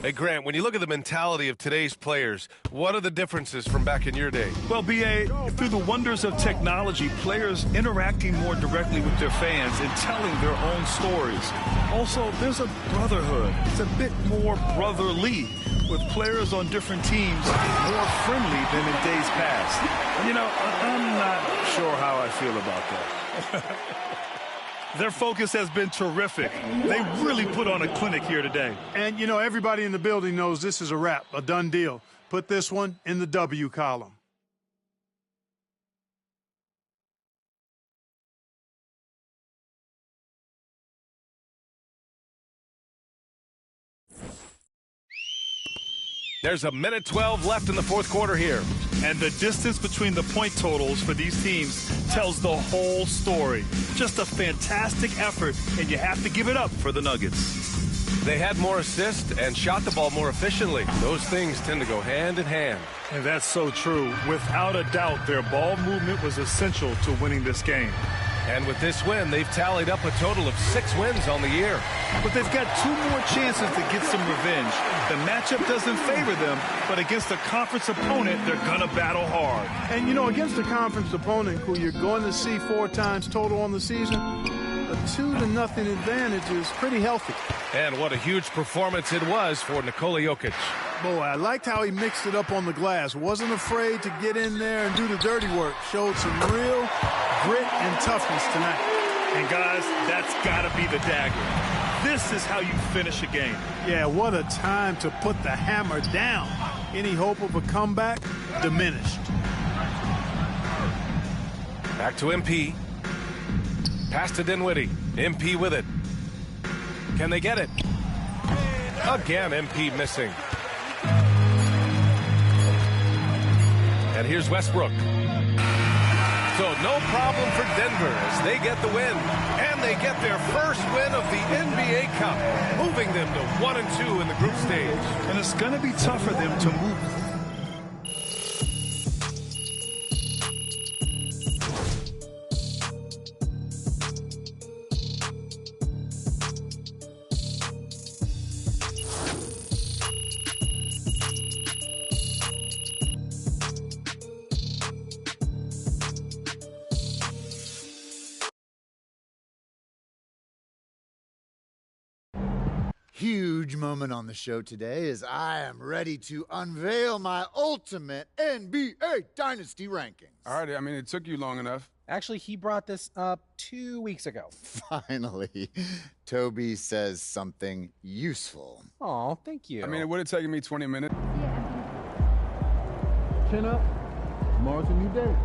Hey, Grant, when you look at the mentality of today's players, what are the differences from back in your day? Well, B.A., through the wonders of technology, players interacting more directly with their fans and telling their own stories. Also, there's a brotherhood. It's a bit more brotherly, with players on different teams more friendly than in days past. You know, I'm not sure how I feel about that. Their focus has been terrific. They really put on a clinic here today. And, you know, everybody in the building knows this is a wrap, a done deal. Put this one in the W column. There's a minute 12 left in the fourth quarter here. And the distance between the point totals for these teams tells the whole story. Just a fantastic effort, and you have to give it up for the Nuggets. They had more assists and shot the ball more efficiently. Those things tend to go hand in hand. And that's so true. Without a doubt, their ball movement was essential to winning this game. And with this win, they've tallied up a total of 6 wins on the year. But they've got 2 more chances to get some revenge. The matchup doesn't favor them, but against a conference opponent, they're going to battle hard. And, you know, against a conference opponent who you're going to see 4 times total on the season, a 2-0 advantage is pretty healthy. And what a huge performance it was for Nikola Jokic. Boy, I liked how he mixed it up on the glass. Wasn't afraid to get in there and do the dirty work. Showed some real grit and toughness tonight. And, guys, that's got to be the dagger. This is how you finish a game. Yeah, what a time to put the hammer down. Any hope of a comeback? Diminished. Back to MP. Pass to Dinwiddie. MP with it. Can they get it? Again, MP missing. And here's Westbrook. So no problem for Denver as they get the win. And they get their first win of the NBA Cup, moving them to 1-2 in the group stage. And it's going to be tough for them to move. Huge moment on the show today as I am ready to unveil my ultimate NBA Dynasty rankings. All right, I mean, it took you long enough. Actually, he brought this up 2 weeks ago. Finally, Toby says something useful. Oh, thank you. I mean, it would have taken me 20 minutes. Chin up. Tomorrow's a new day.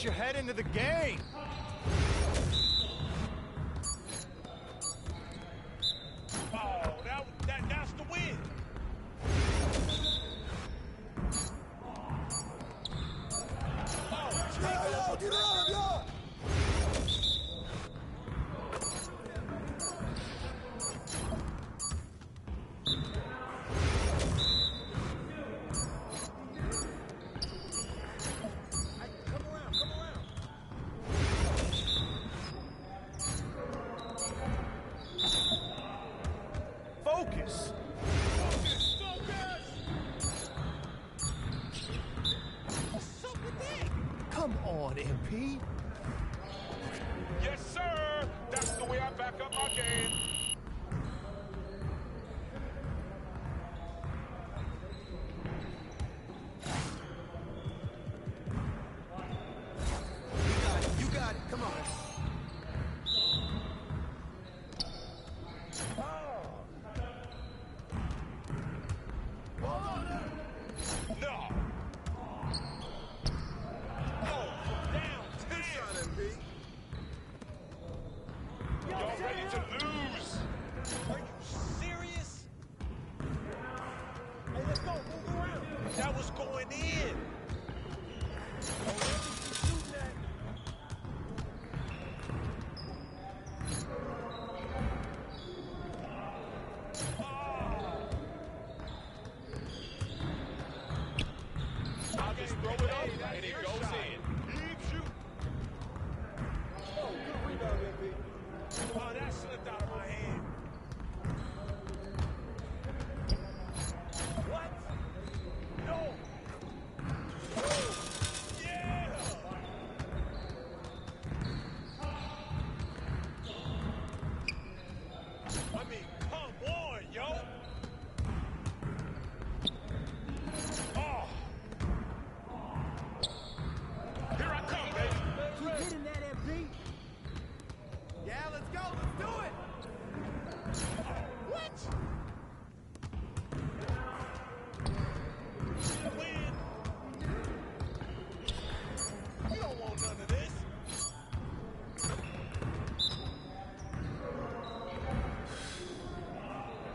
Put your head into the game. Oh, that's the win. Oh, Get up, yo! Focus. Come on, MP. Yes, sir. That's the way I back up my game. You got it. Come on. No. Y'all ready to lose? Are you serious? Hey, let's go. Move around. That was going in. I'll just throw it up and it goes in. Keep shooting. Oh, good rebound, MP. Oh, that slipped out of my hand. What? No. Oh, yeah. I mean, come on, yo. Oh. Here I come, baby. Keep hitting that, MP. Yeah, let's go. Let's do it. What? Win. You don't want none of this.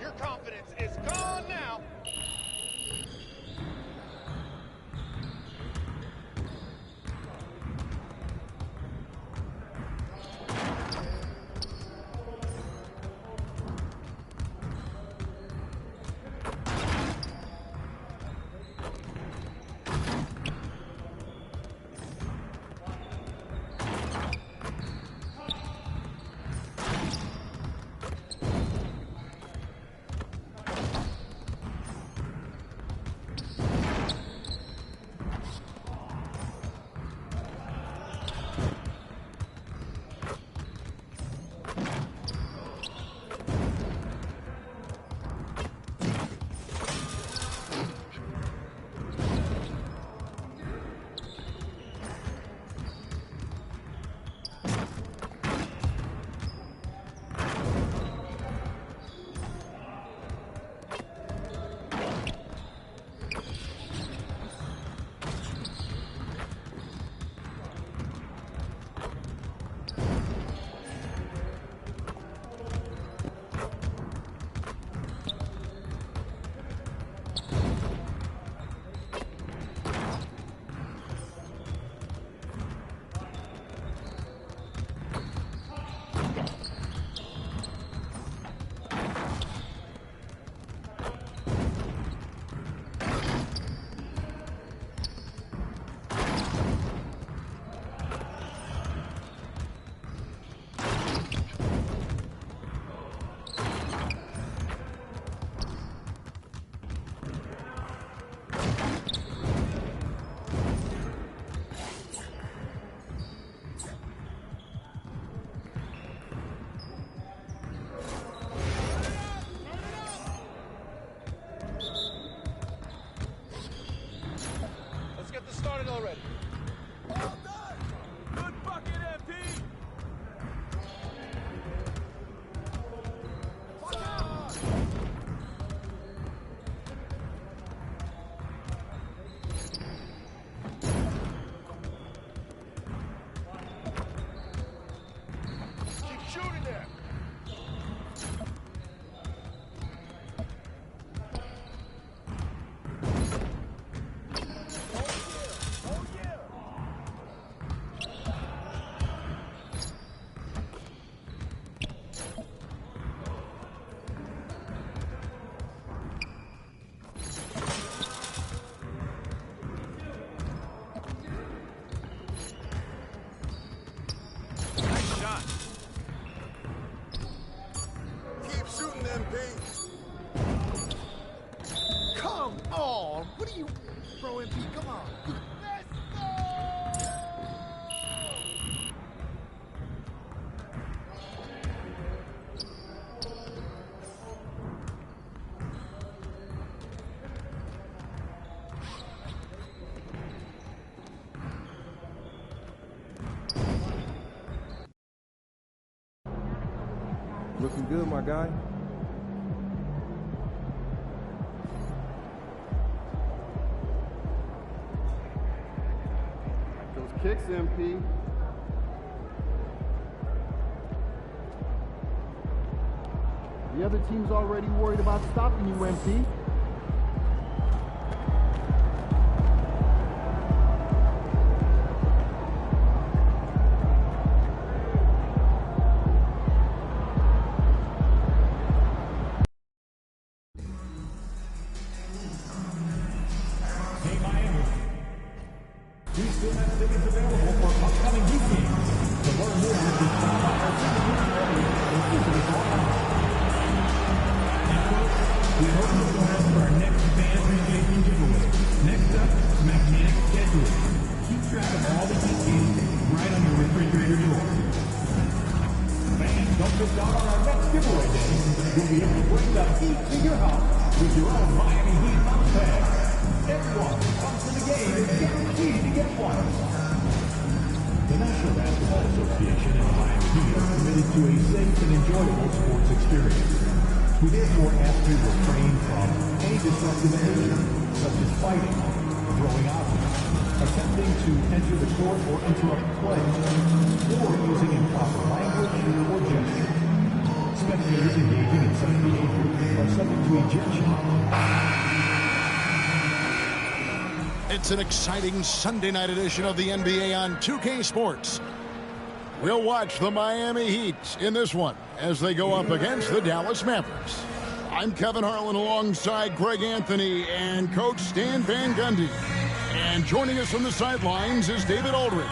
Your confidence is gone now. shooting there. Keep shooting, MP. Come on. What are you... Bro, MP, come on. Looking good, my guy. Those kicks, MP. The other team's already worried about stopping you, MP. Hey, Miami. We still have tickets available for upcoming Heat games. To learn more, you can stop by our and folks, we hope you'll join us for our next fan appreciation giveaway. Next up, magnetic scheduling. Keep track of all the Heat games right on your refrigerator door. Fans, don't miss out on our next giveaway day. You'll be able to bring the Heat to your house with your own Miami Heat house bag. Everyone who comes to the game is guaranteed to get one. The National Basketball Association and the Miami Heat are committed to a safe and enjoyable sports experience. We therefore ask you to refrain from any disruptive behavior, such as fighting, throwing objects, attempting to enter the court or interrupt play, or using improper language or gesture. Spectators engaging in such behavior are subject to ejection. It's an exciting Sunday night edition of the NBA on 2K Sports. We'll watch the Miami Heat in this one as they go up against the Dallas Mavericks. I'm Kevin Harlan alongside Greg Anthony and Coach Stan Van Gundy. And joining us from the sidelines is David Aldridge.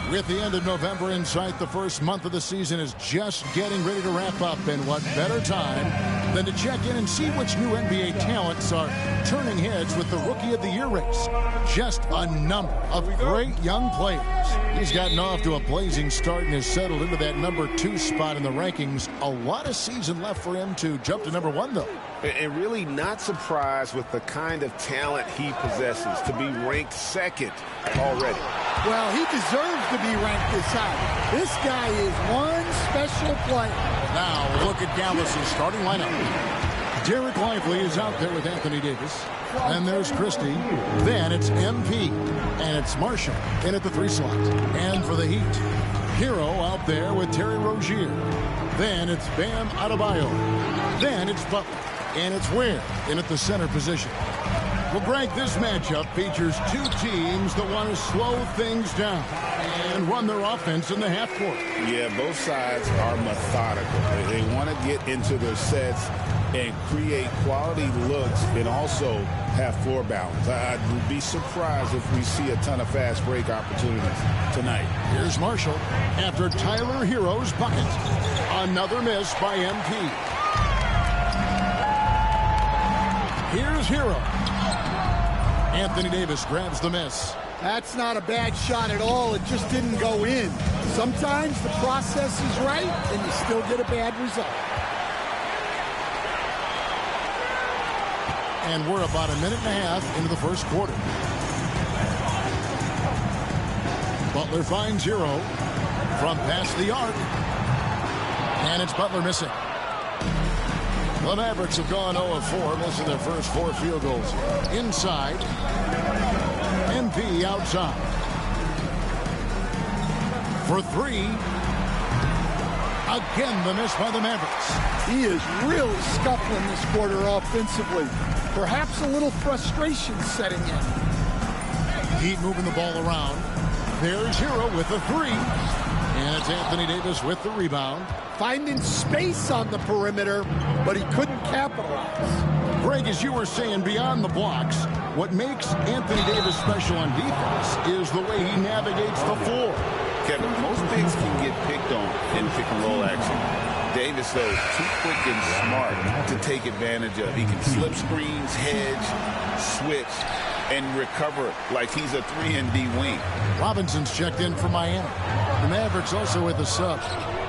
With the end of November in sight, the first month of the season is just getting ready to wrap up. And what better time than to check in and see which new NBA talents are turning heads with the Rookie of the Year race. Just a number of great young players. He's gotten off to a blazing start and has settled into that number 2 spot in the rankings. A lot of season left for him to jump to number 1, though. And really not surprised with the kind of talent he possesses to be ranked second already. Well, he deserves to be ranked this high. This guy is one special player. Now, look at Dallas' starting lineup. Derek Lively is out there with Anthony Davis. Then there's Christie. Then it's MP. And it's Marshall in at the 3 slot. And for the Heat, Hero out there with Terry Rozier. Then it's Bam Adebayo. Then it's Butler. And it's Ware in at the center position. Well, Greg, this matchup features 2 teams that want to slow things down and run their offense in the half court. Yeah, both sides are methodical. They want to get into their sets and create quality looks and also have floor balance. I'd be surprised if we see a ton of fast break opportunities tonight. Here's Marshall after Tyler Hero's bucket. Another miss by MP. Here's Hero. Anthony Davis grabs the miss. That's not a bad shot at all. It just didn't go in. Sometimes the process is right, and you still get a bad result. And we're about a minute and a half into the first quarter. Butler finds Hero from past the arc. And it's Butler missing. The Mavericks have gone 0-4, missing their first 4 field goals. Inside. MP outside. For 3. Again, the miss by the Mavericks. He is really scuffling this quarter offensively. Perhaps a little frustration setting in. Heat moving the ball around. There's Hero with the three. And it's Anthony Davis with the rebound. Finding space on the perimeter, but he couldn't capitalize. Greg, as you were saying, beyond the blocks, what makes Anthony Davis special on defense is the way he navigates the floor. Kevin, most bigs can get picked on in pick-and-roll action. Davis, though, too quick and smart to take advantage of. He can slip screens, hedge, switch, and recover like he's a 3-and-D wing. Robinson's checked in for Miami. The Mavericks also with the sub.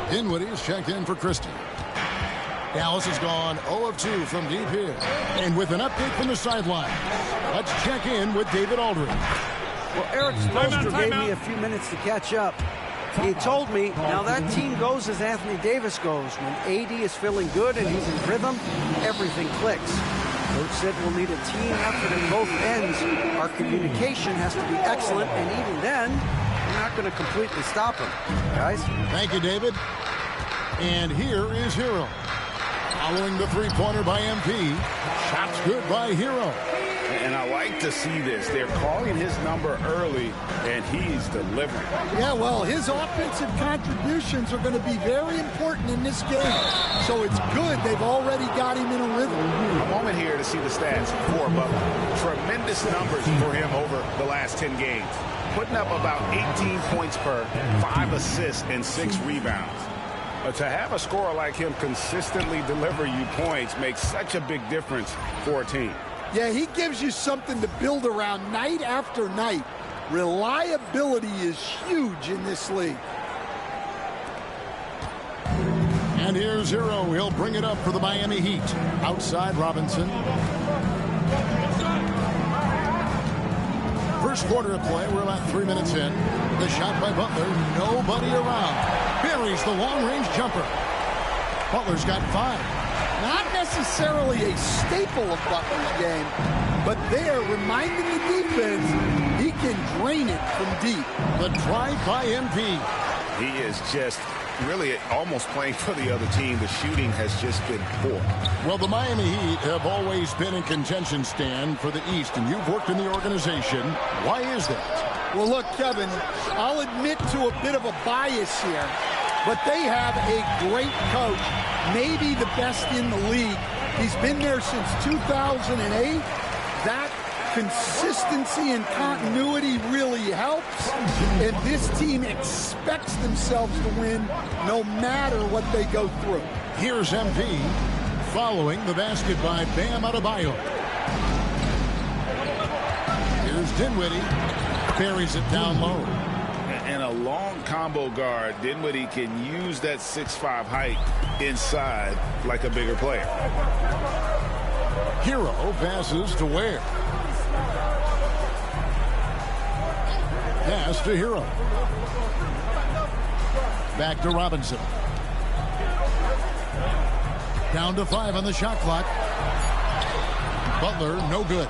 Dinwiddie is checked in for Christie. Dallas has gone 0 of 2 from deep here. And with an update from the sideline, let's check in with David Aldridge. Well, Eric Spoelstra gave me a few minutes to catch up. He told me, now that team goes as Anthony Davis goes. When AD is feeling good and he's in rhythm, everything clicks. Coach said we'll need a team effort at both ends. Our communication has to be excellent, and even then, we're not going to completely stop him. Guys? Thank you, David. And here is Hero. Following the three-pointer by MP. Shots good by Hero. And I like to see this. They're calling his number early, and he's delivering. Yeah, well, his offensive contributions are going to be very important in this game. So it's good they've already got him in a rhythm. A moment here to see the stats for Butler. Tremendous numbers for him over the last 10 games. Putting up about 18 points per 5 assists and 6 rebounds. To have a scorer like him consistently deliver you points makes such a big difference for a team. Yeah, he gives you something to build around night after night. Reliability is huge in this league. And here's Hero. He'll bring it up for the Miami Heat. Outside Robinson. First quarter of play. We're about 3 minutes in. The shot by Butler. Nobody around. Buries the long-range jumper. Butler's got 5. Not necessarily a staple of Butler's game, but there, reminding the defense, he can drain it from deep. The drive by MP. He is just really almost playing for the other team. The shooting has just been poor. Well, the Miami Heat have always been in contention, Stan, for the East, and you've worked in the organization. Why is that? Well, look, Kevin, I'll admit to a bit of a bias here, but they have a great coach, maybe the best in the league. He's been there since 2008. That consistency and continuity really helps, and this team expects themselves to win no matter what they go through. Here's MP following the basket by Bam Adebayo. Here's Dinwiddie. Buries it down low. And a long combo guard, Dinwiddie can use that 6'5" height inside like a bigger player. Hero passes to Ware. Pass to Hero. Back to Robinson. Down to 5 on the shot clock. Butler, no good.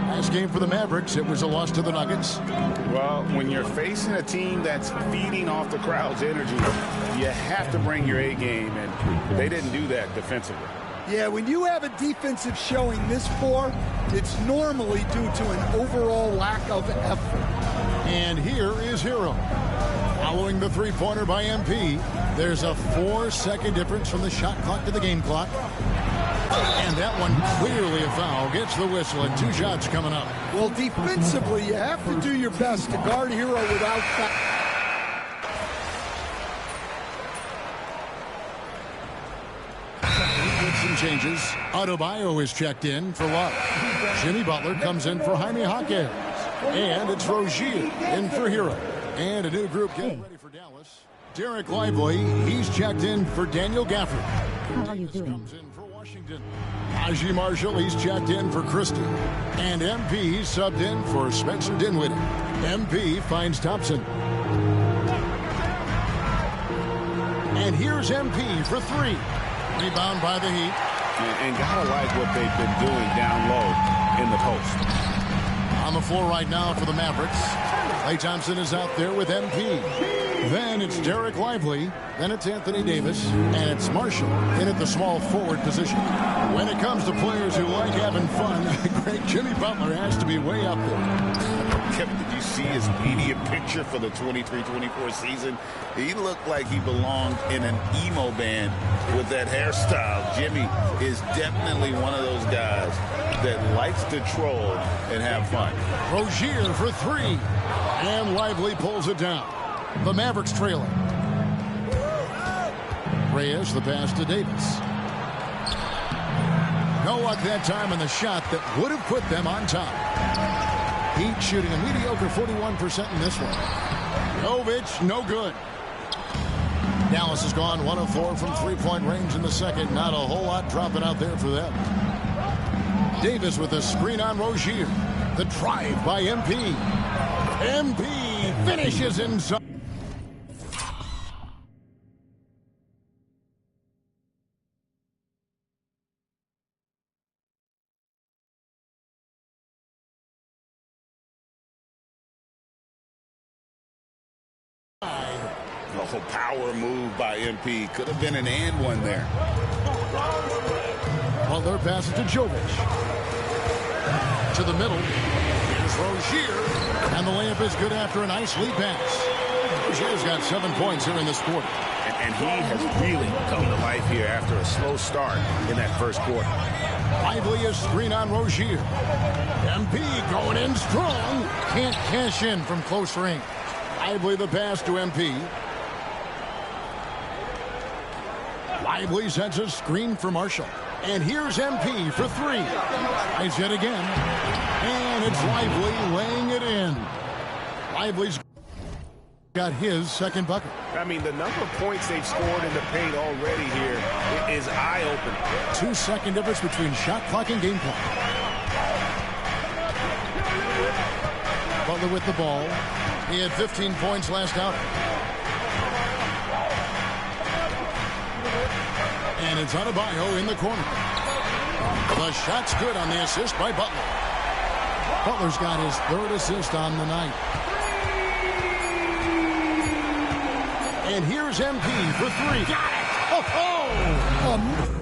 Last game for the Mavericks, it was a loss to the Nuggets. Well, when you're facing a team that's feeding off the crowd's energy, you have to bring your A game, and they didn't do that defensively. Yeah, when you have a defensive showing this poor, it's normally due to an overall lack of effort. And here is Hero. Following the three-pointer by MP, there's a 4-second difference from the shot clock to the game clock. And that one clearly a foul. Gets the whistle, and 2 shots coming up. Well, defensively, you have to do your best to guard Hero without foul. Some changes. Adebayo is checked in for Love. Jimmy Butler comes in for Jaime Jaquez. And it's Rozier in for Hero. And a new group getting ready for Dallas. Derek Lively, he's checked in for Daniel Gafford. How are you doing? Comes in for Washington. Haji Marshall, he's checked in for Christie. And MP subbed in for Spencer Dinwiddie. MP finds Thompson. And here's MP for 3. Rebound by the Heat. And gotta like what they've been doing down low in the post. On the floor right now for the Mavericks. Klay Thompson is out there with MP. Then it's Derek Lively. Then it's Anthony Davis. And it's Marshall in at the small forward position. When it comes to players who like having fun, great Jimmy Butler has to be way up there. Kevin, did you see his media picture for the 23-24 season? He looked like he belonged in an emo band with that hairstyle. Jimmy is definitely one of those guys that likes to troll and have fun. Rozier for three. And Lively pulls it down. The Mavericks trailing. Reyes, the pass to Davis. No luck that time on the shot that would have put them on top. Heat shooting a mediocre 41% in this one. Jovic, no good. Dallas has gone 1 of 4 from three-point range in the second. Not a whole lot dropping out there for them. Davis with a screen on Rozier. The drive by MP. MP finishes inside. Oh, power move by MP. Could have been an and one there. Butler passes to Jovic. To the middle. Here's Rozier. And the layup is good after a nice lead pass. Rozier's got 7 points here in this quarter. And he has really come to life here after a slow start in that first quarter. Lively is screen on Rozier. MP going in strong. Can't cash in from close range. Lively the pass to MP. Lively sets a screen for Marshall. And here's MP for three. Tries it again. And it's Lively laying it in. Lively's got his second bucket. I mean, the number of points they've scored in the paint already here is eye-opening. 2 second difference between shot clock and game clock. Butler with the ball. He had 15 points last outing. And it's Adebayo in the corner. The shot's good on the assist by Butler. Butler's got his third assist on the night. And here's MP for three. Got it! Oh!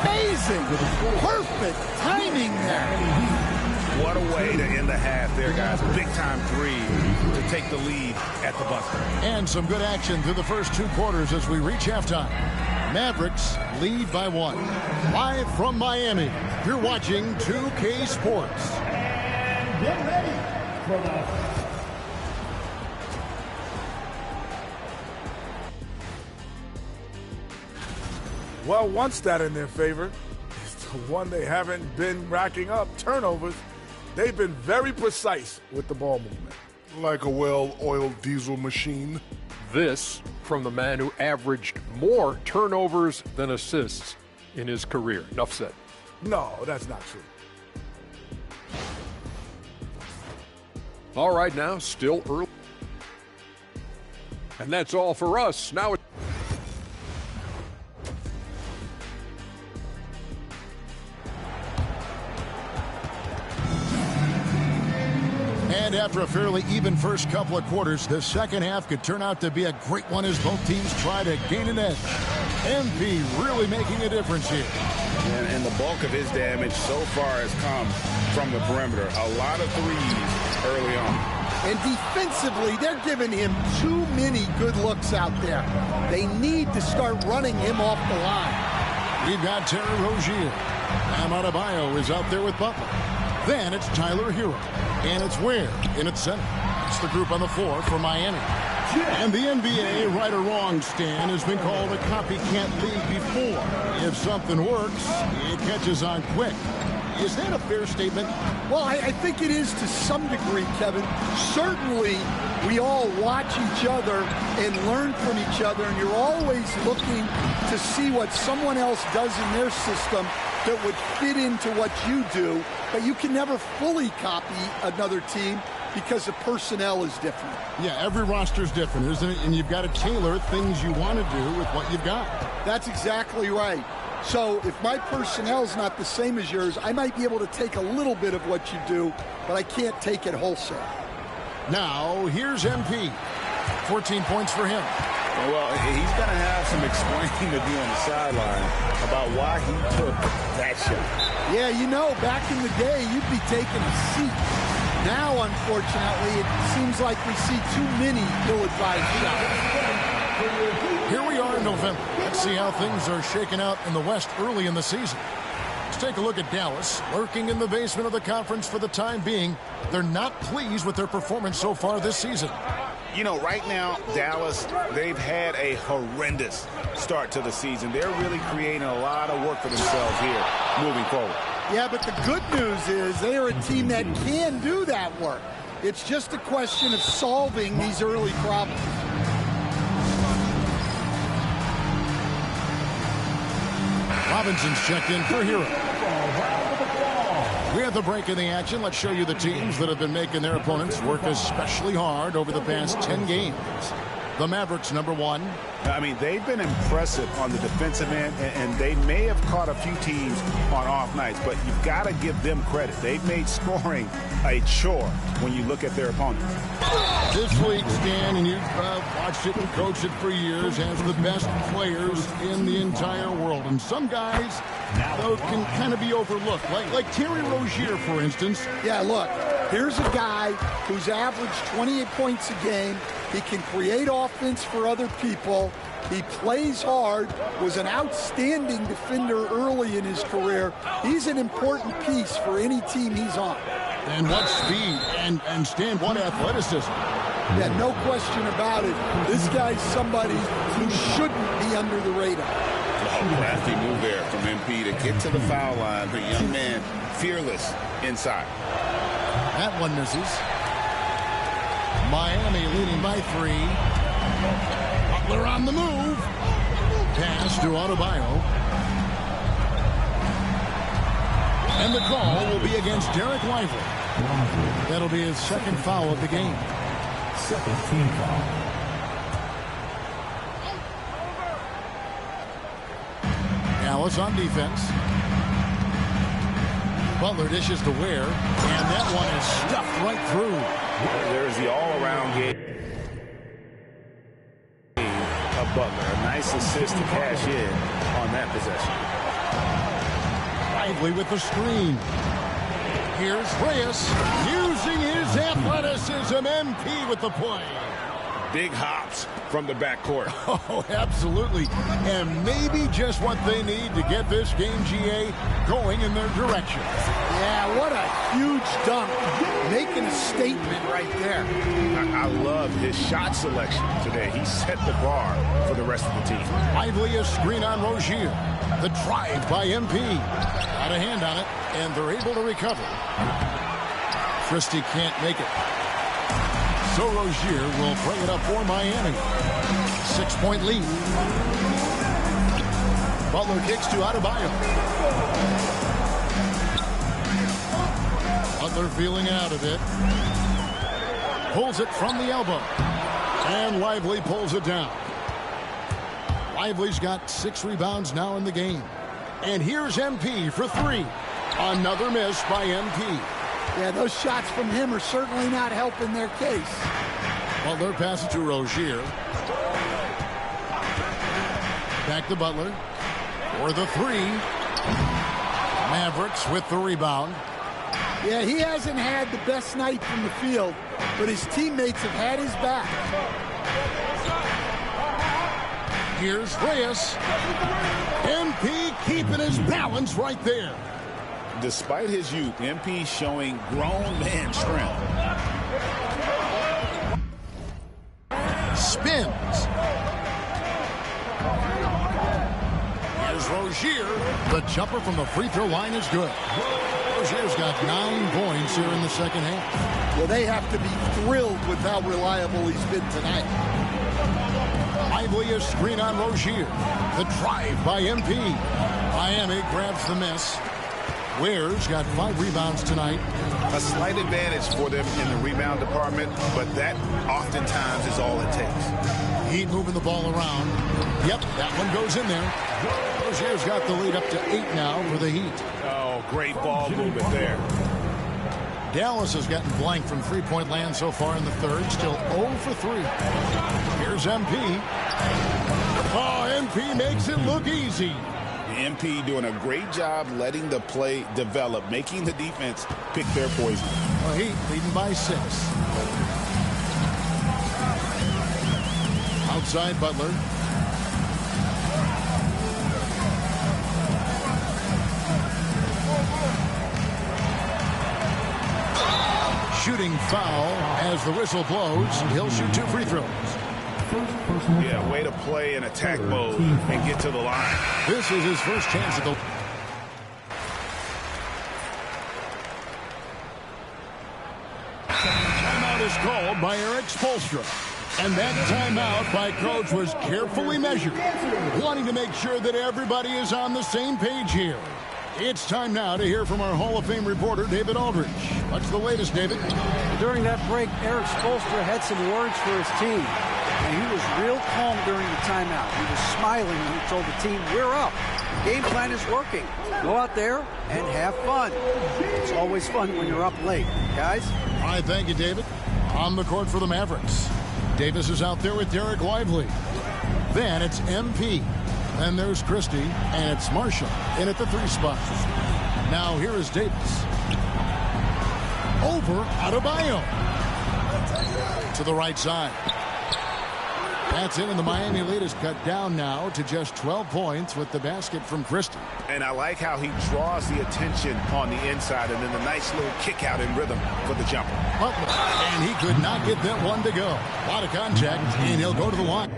Amazing. Perfect timing there. What a way to end the half there, guys. Big-time three to take the lead at the buzzer. And some good action through the first 2 quarters as we reach halftime. Mavericks lead by 1. Live from Miami, you're watching 2K Sports. And get ready for the... Well, one stat in their favor is the one they haven't been racking up, turnovers. They've been very precise with the ball movement. Like a well-oiled diesel machine. This from the man who averaged more turnovers than assists in his career. Enough said. No, that's not true. All right, now, still early. And that's all for us. Now it's... And after a fairly even first couple of quarters, the second half could turn out to be a great one as both teams try to gain an edge. MP really making a difference here. And the bulk of his damage so far has come from the perimeter. A lot of threes early on. And defensively, they're giving him too many good looks out there. They need to start running him off the line. We've got Terry Rozier. Bam Adebayo is out there with Butler. Then it's Tyler Hero. And it's Ware in its center. It's the group on the floor for Miami. And the NBA, right or wrong, Stan, has been called a copycat league before. If something works, it catches on quick. Is that a fair statement? Well, I think it is to some degree, Kevin. Certainly, we all watch each other and learn from each other, and you're always looking to see what someone else does in their system that would fit into what you do, but you can never fully copy another team because the personnel is different. Yeah, every roster's different, isn't it? And you've got to tailor things you want to do with what you've got. That's exactly right. So if my personnel's not the same as yours, I might be able to take a little bit of what you do, but I can't take it wholesale. Now, here's MP. 14 points for him. Well, he's going to have some explaining to do on the sideline about why he took that shot. Yeah, you know, back in the day, you'd be taking a seat. Now, unfortunately, it seems like we see too many ill-advised shots. Here we are in November. Let's see how things are shaking out in the West early in the season. Let's take a look at Dallas, lurking in the basement of the conference for the time being. They're not pleased with their performance so far this season. You know, right now, Dallas, they've had a horrendous start to the season. They're really creating a lot of work for themselves here moving forward. Yeah, but the good news is they are a team that can do that work. It's just a question of solving these early problems. Robinson's checked in for Hero. We have the break in the action. Let's show you the teams that have been making their opponents work especially hard over the past 10 games. The Mavericks, number one. I mean, they've been impressive on the defensive end, and they may have caught a few teams on off nights, but you've got to give them credit. They've made scoring a chore when you look at their opponents. This league, Stan, and you've watched it and coached it for years, has the best players in the entire world. And some guys, though, can kind of be overlooked, like Terry Rozier, for instance. Yeah, look, here's a guy who's averaged 28 points a game. He can create offense for other people. He plays hard, was an outstanding defender early in his career. He's an important piece for any team he's on. And what speed and Stan, what athleticism. Yeah, no question about it. This guy's somebody who shouldn't be under the radar. Oh, crafty move there from MP to get to the foul line. The young man, fearless inside. That one misses. Miami leading by 3. Butler on the move. Pass to Adebayo. And the call will be against Derek Lively. That'll be his second foul of the game. Second team foul. Dallas on defense. Butler dishes to Ware, and that one is stuffed right through. There's the all-around game of Butler. A nice assist to cash in on that possession. Lively with the screen. Here's Reyes using his athleticism. MP with the play. Big hops from the backcourt. Oh, absolutely. And maybe just what they need to get this game, GA, going in their direction. Yeah, what a huge dunk. Making a statement right there. I love his shot selection today. He set the bar for the rest of the team. Lively a screen on Rozier. The drive by MP. Got a hand on it, and they're able to recover. Christie can't make it. So Rozier will bring it up for Miami. 6-point lead. Butler kicks to Adebayo. Butler feeling out of it. Pulls it from the elbow. And Lively pulls it down. Lively's got 6 rebounds now in the game. And here's MP for 3. Another miss by MP. Yeah, those shots from him are certainly not helping their case. Butler passes to Rozier. Back to Butler for the 3. Mavericks with the rebound. Yeah, he hasn't had the best night from the field, but his teammates have had his back. Here's Reyes. MP keeping his balance right there. Despite his youth, MP showing grown man strength. Spins. Here's Rozier. The jumper from the free throw line is good. Rozier's got 9 points here in the second half. Well, they have to be thrilled with how reliable he's been tonight. Lively a screen on Rozier. The drive by MP. Miami grabs the miss. Ware's got 5 rebounds tonight. A slight advantage for them in the rebound department, but that oftentimes is all it takes. Heat moving the ball around. Yep, that one goes in there. Rozier's got the lead up to 8 now for the Heat. Oh, great ball movement there. Dallas has gotten blank from three-point land so far in the third. Still 0 for 3. Here's MP. Oh, MP makes it look easy. MP doing a great job letting the play develop, making the defense pick their poison. Well, Heat leading by 6. Outside Butler. Shooting foul as the whistle blows. He'll shoot 2 free throws. Yeah, way to play in attack mode and get to the line. This is his first chance at the... Timeout is called by Eric Spoelstra. And that timeout by Coach was carefully measured, wanting to make sure that everybody is on the same page here. It's time now to hear from our Hall of Fame reporter, David Aldridge. What's the latest, David? During that break, Eric Spoelstra had some words for his team. And he was real calm during the timeout. He was smiling when he told the team, we're up. Game plan is working. Go out there and have fun. It's always fun when you're up late. Guys? All right, thank you, David. On the court for the Mavericks. Davis is out there with Derek Lively. Then it's MP. Then there's Christie, and it's Marshall in at the 3 spot. Now here is Davis. Over Adebayo. To the right side. That's it, and the Miami lead is cut down now to just 12 points with the basket from Christie. And I like how he draws the attention on the inside, and then the nice little kick out in rhythm for the jumper. And he could not get that one to go. A lot of contact, and he'll go to the line.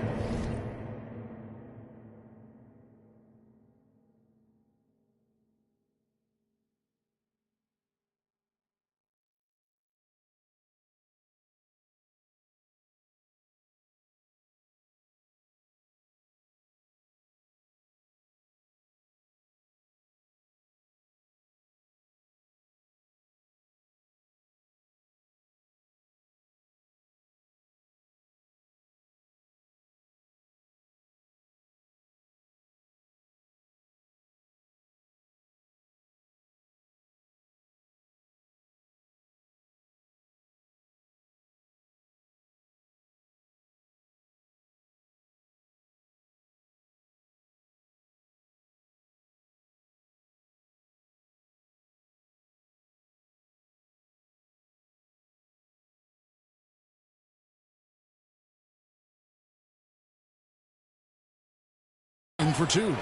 For 2.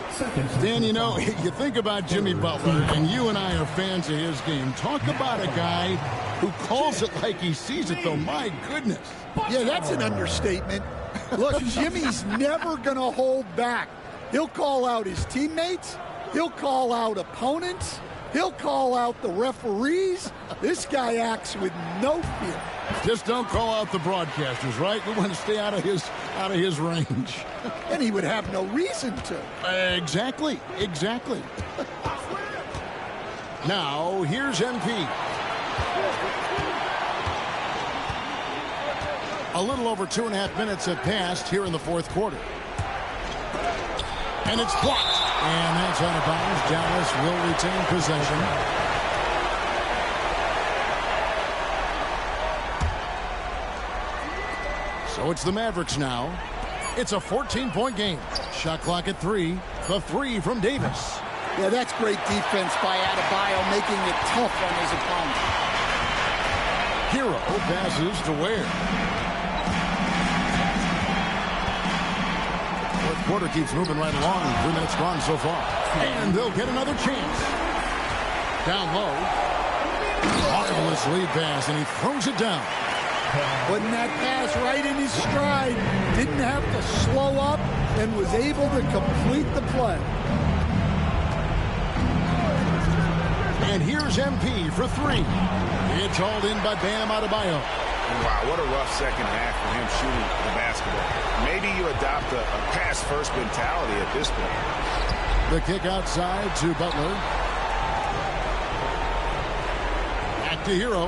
Dan, you know, you think about Jimmy Butler, and you and I are fans of his game. Talk about a guy who calls it like he sees it, though. My goodness. Yeah, that's an understatement. Look, Jimmy's never going to hold back. He'll call out his teammates. He'll call out opponents. He'll call out the referees. This guy acts with no fear. Just don't call out the broadcasters, right? We want to stay out of his range. And he would have no reason to. Exactly. Now, here's MP. A little over 2.5 minutes have passed here in the fourth quarter. And it's blocked. And that's out of bounds. Dallas will retain possession. So it's the Mavericks now. It's a 14-point game. Shot clock at 3. The 3 from Davis. Yeah, that's great defense by Adebayo, making it tough on his opponent. Hero passes to Ware. Fourth quarter keeps moving right along. 3 minutes gone so far. And they'll get another chance. Down low. Marvelous lead pass, and he throws it down. Putting that pass right in his stride. Didn't have to slow up and was able to complete the play. And here's MP for three. It's hauled in by Bam Adebayo. Wow, what a rough second half for him shooting the basketball. Maybe you adopt a pass-first mentality at this point. The kick outside to Butler. Back to Hero.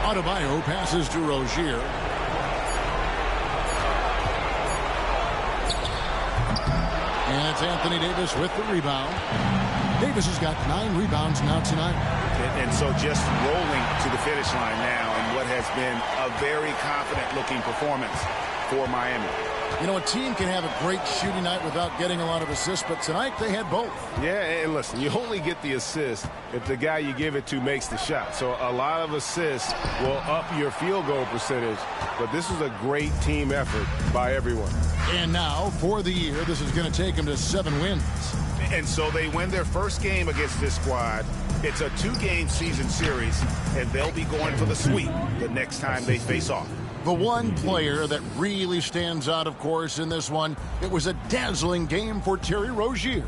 Adebayo passes to Rozier. And it's Anthony Davis with the rebound. Davis has got 9 rebounds now tonight. And so just rolling to the finish line now in what has been a very confident-looking performance for Miami. You know, a team can have a great shooting night without getting a lot of assists, but tonight they had both. Yeah, and listen, you only get the assist if the guy you give it to makes the shot. So a lot of assists will up your field goal percentage, but this is a great team effort by everyone. And now, for the year, this is going to take them to 7 wins. And so they win their first game against this squad. It's a 2-game season series, and they'll be going for the sweep the next time they face off. The one player that really stands out, of course, in this one, it was a dazzling game for Terry Rozier.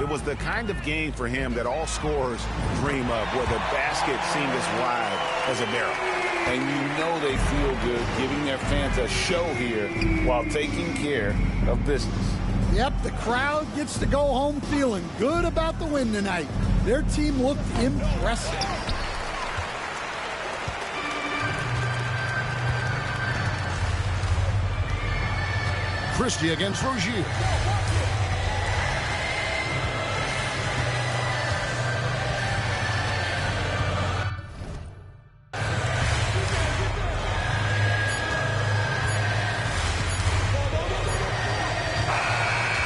It was the kind of game for him that all scorers dream of, where the basket seemed as wide as a barrel. And you know they feel good giving their fans a show here while taking care of business. Yep, the crowd gets to go home feeling good about the win tonight. Their team looked impressive. Christie against Rozier.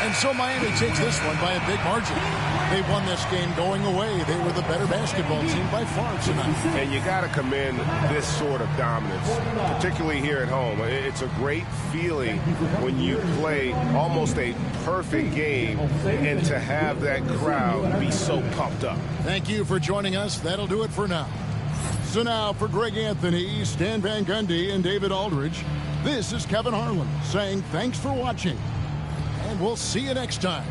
And so Miami takes this one by a big margin. They won this game going away. They were the better basketball team by far tonight. And you got to commend this sort of dominance, particularly here at home. It's a great feeling when you play almost a perfect game and to have that crowd be so pumped up. Thank you for joining us. That'll do it for now. So now for Greg Anthony, Stan Van Gundy, and David Aldridge, this is Kevin Harlan saying thanks for watching. And we'll see you next time.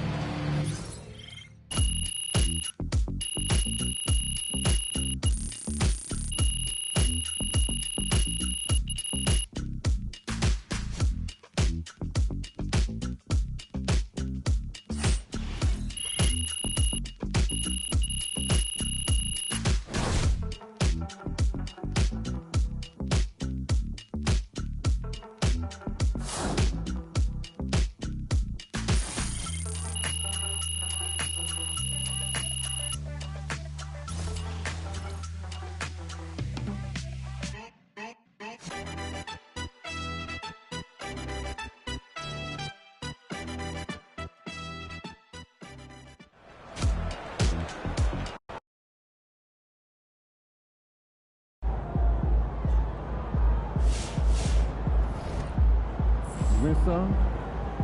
You win some,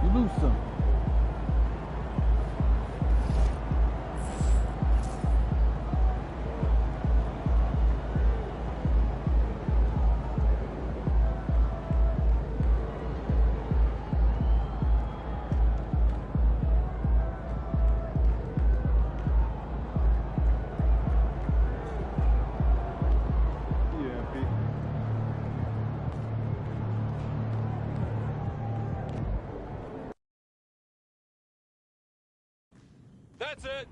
you lose some. That's it.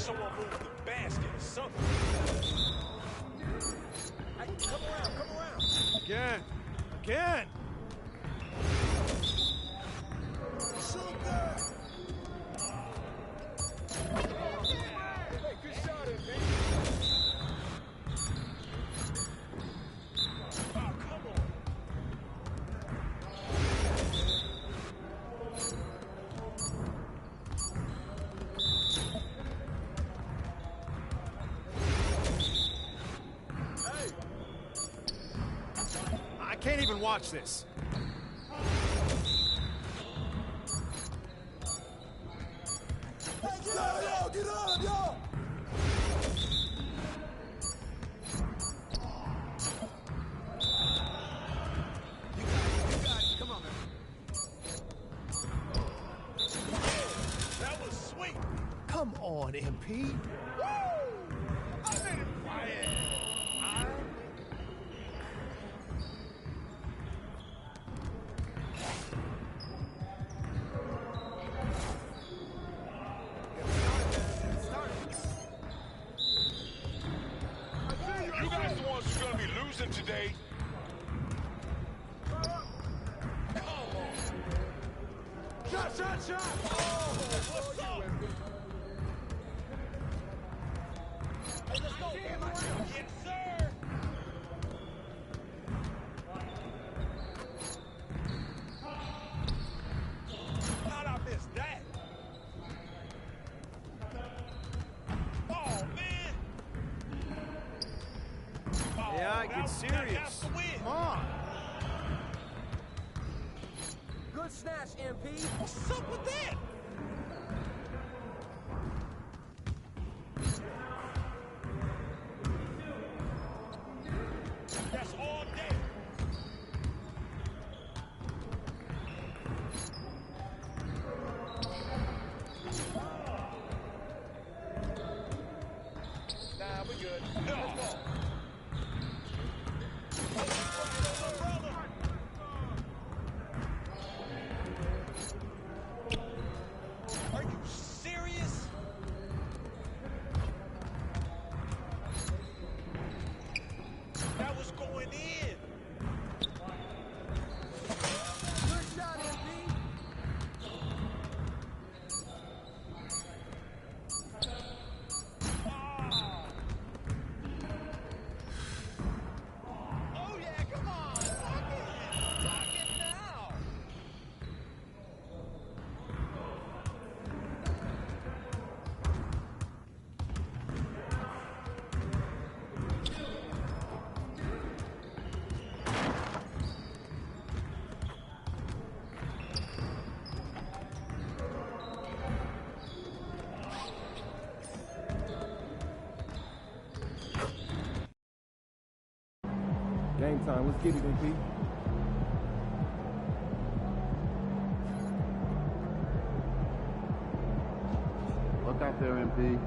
someone move the basket or something. Hey, come around, come around. Again. Again. Shoot that. Hey, good shot, MB. Oh, come on. I can't even watch this. Hey, get up, yo! Get up, yo! You got it. Come on, man. That was sweet. Come on, MP. Woo! I made it quiet. You guys the ones who's gonna be losing today. Come on. Shot, shot, shot. Oh, what's up? Hey, let's go. Yes, sir. How'd I miss that? Oh, man. Oh, Yeah, get serious. Come on. Good snatch, MP. What's up with that? That's all day. Nah, we good. No. Are you serious? That was going in. Good shot, MP. Oh, yeah, come on. Lock it now. Game time. Let's get it, MP. Look out there, MP.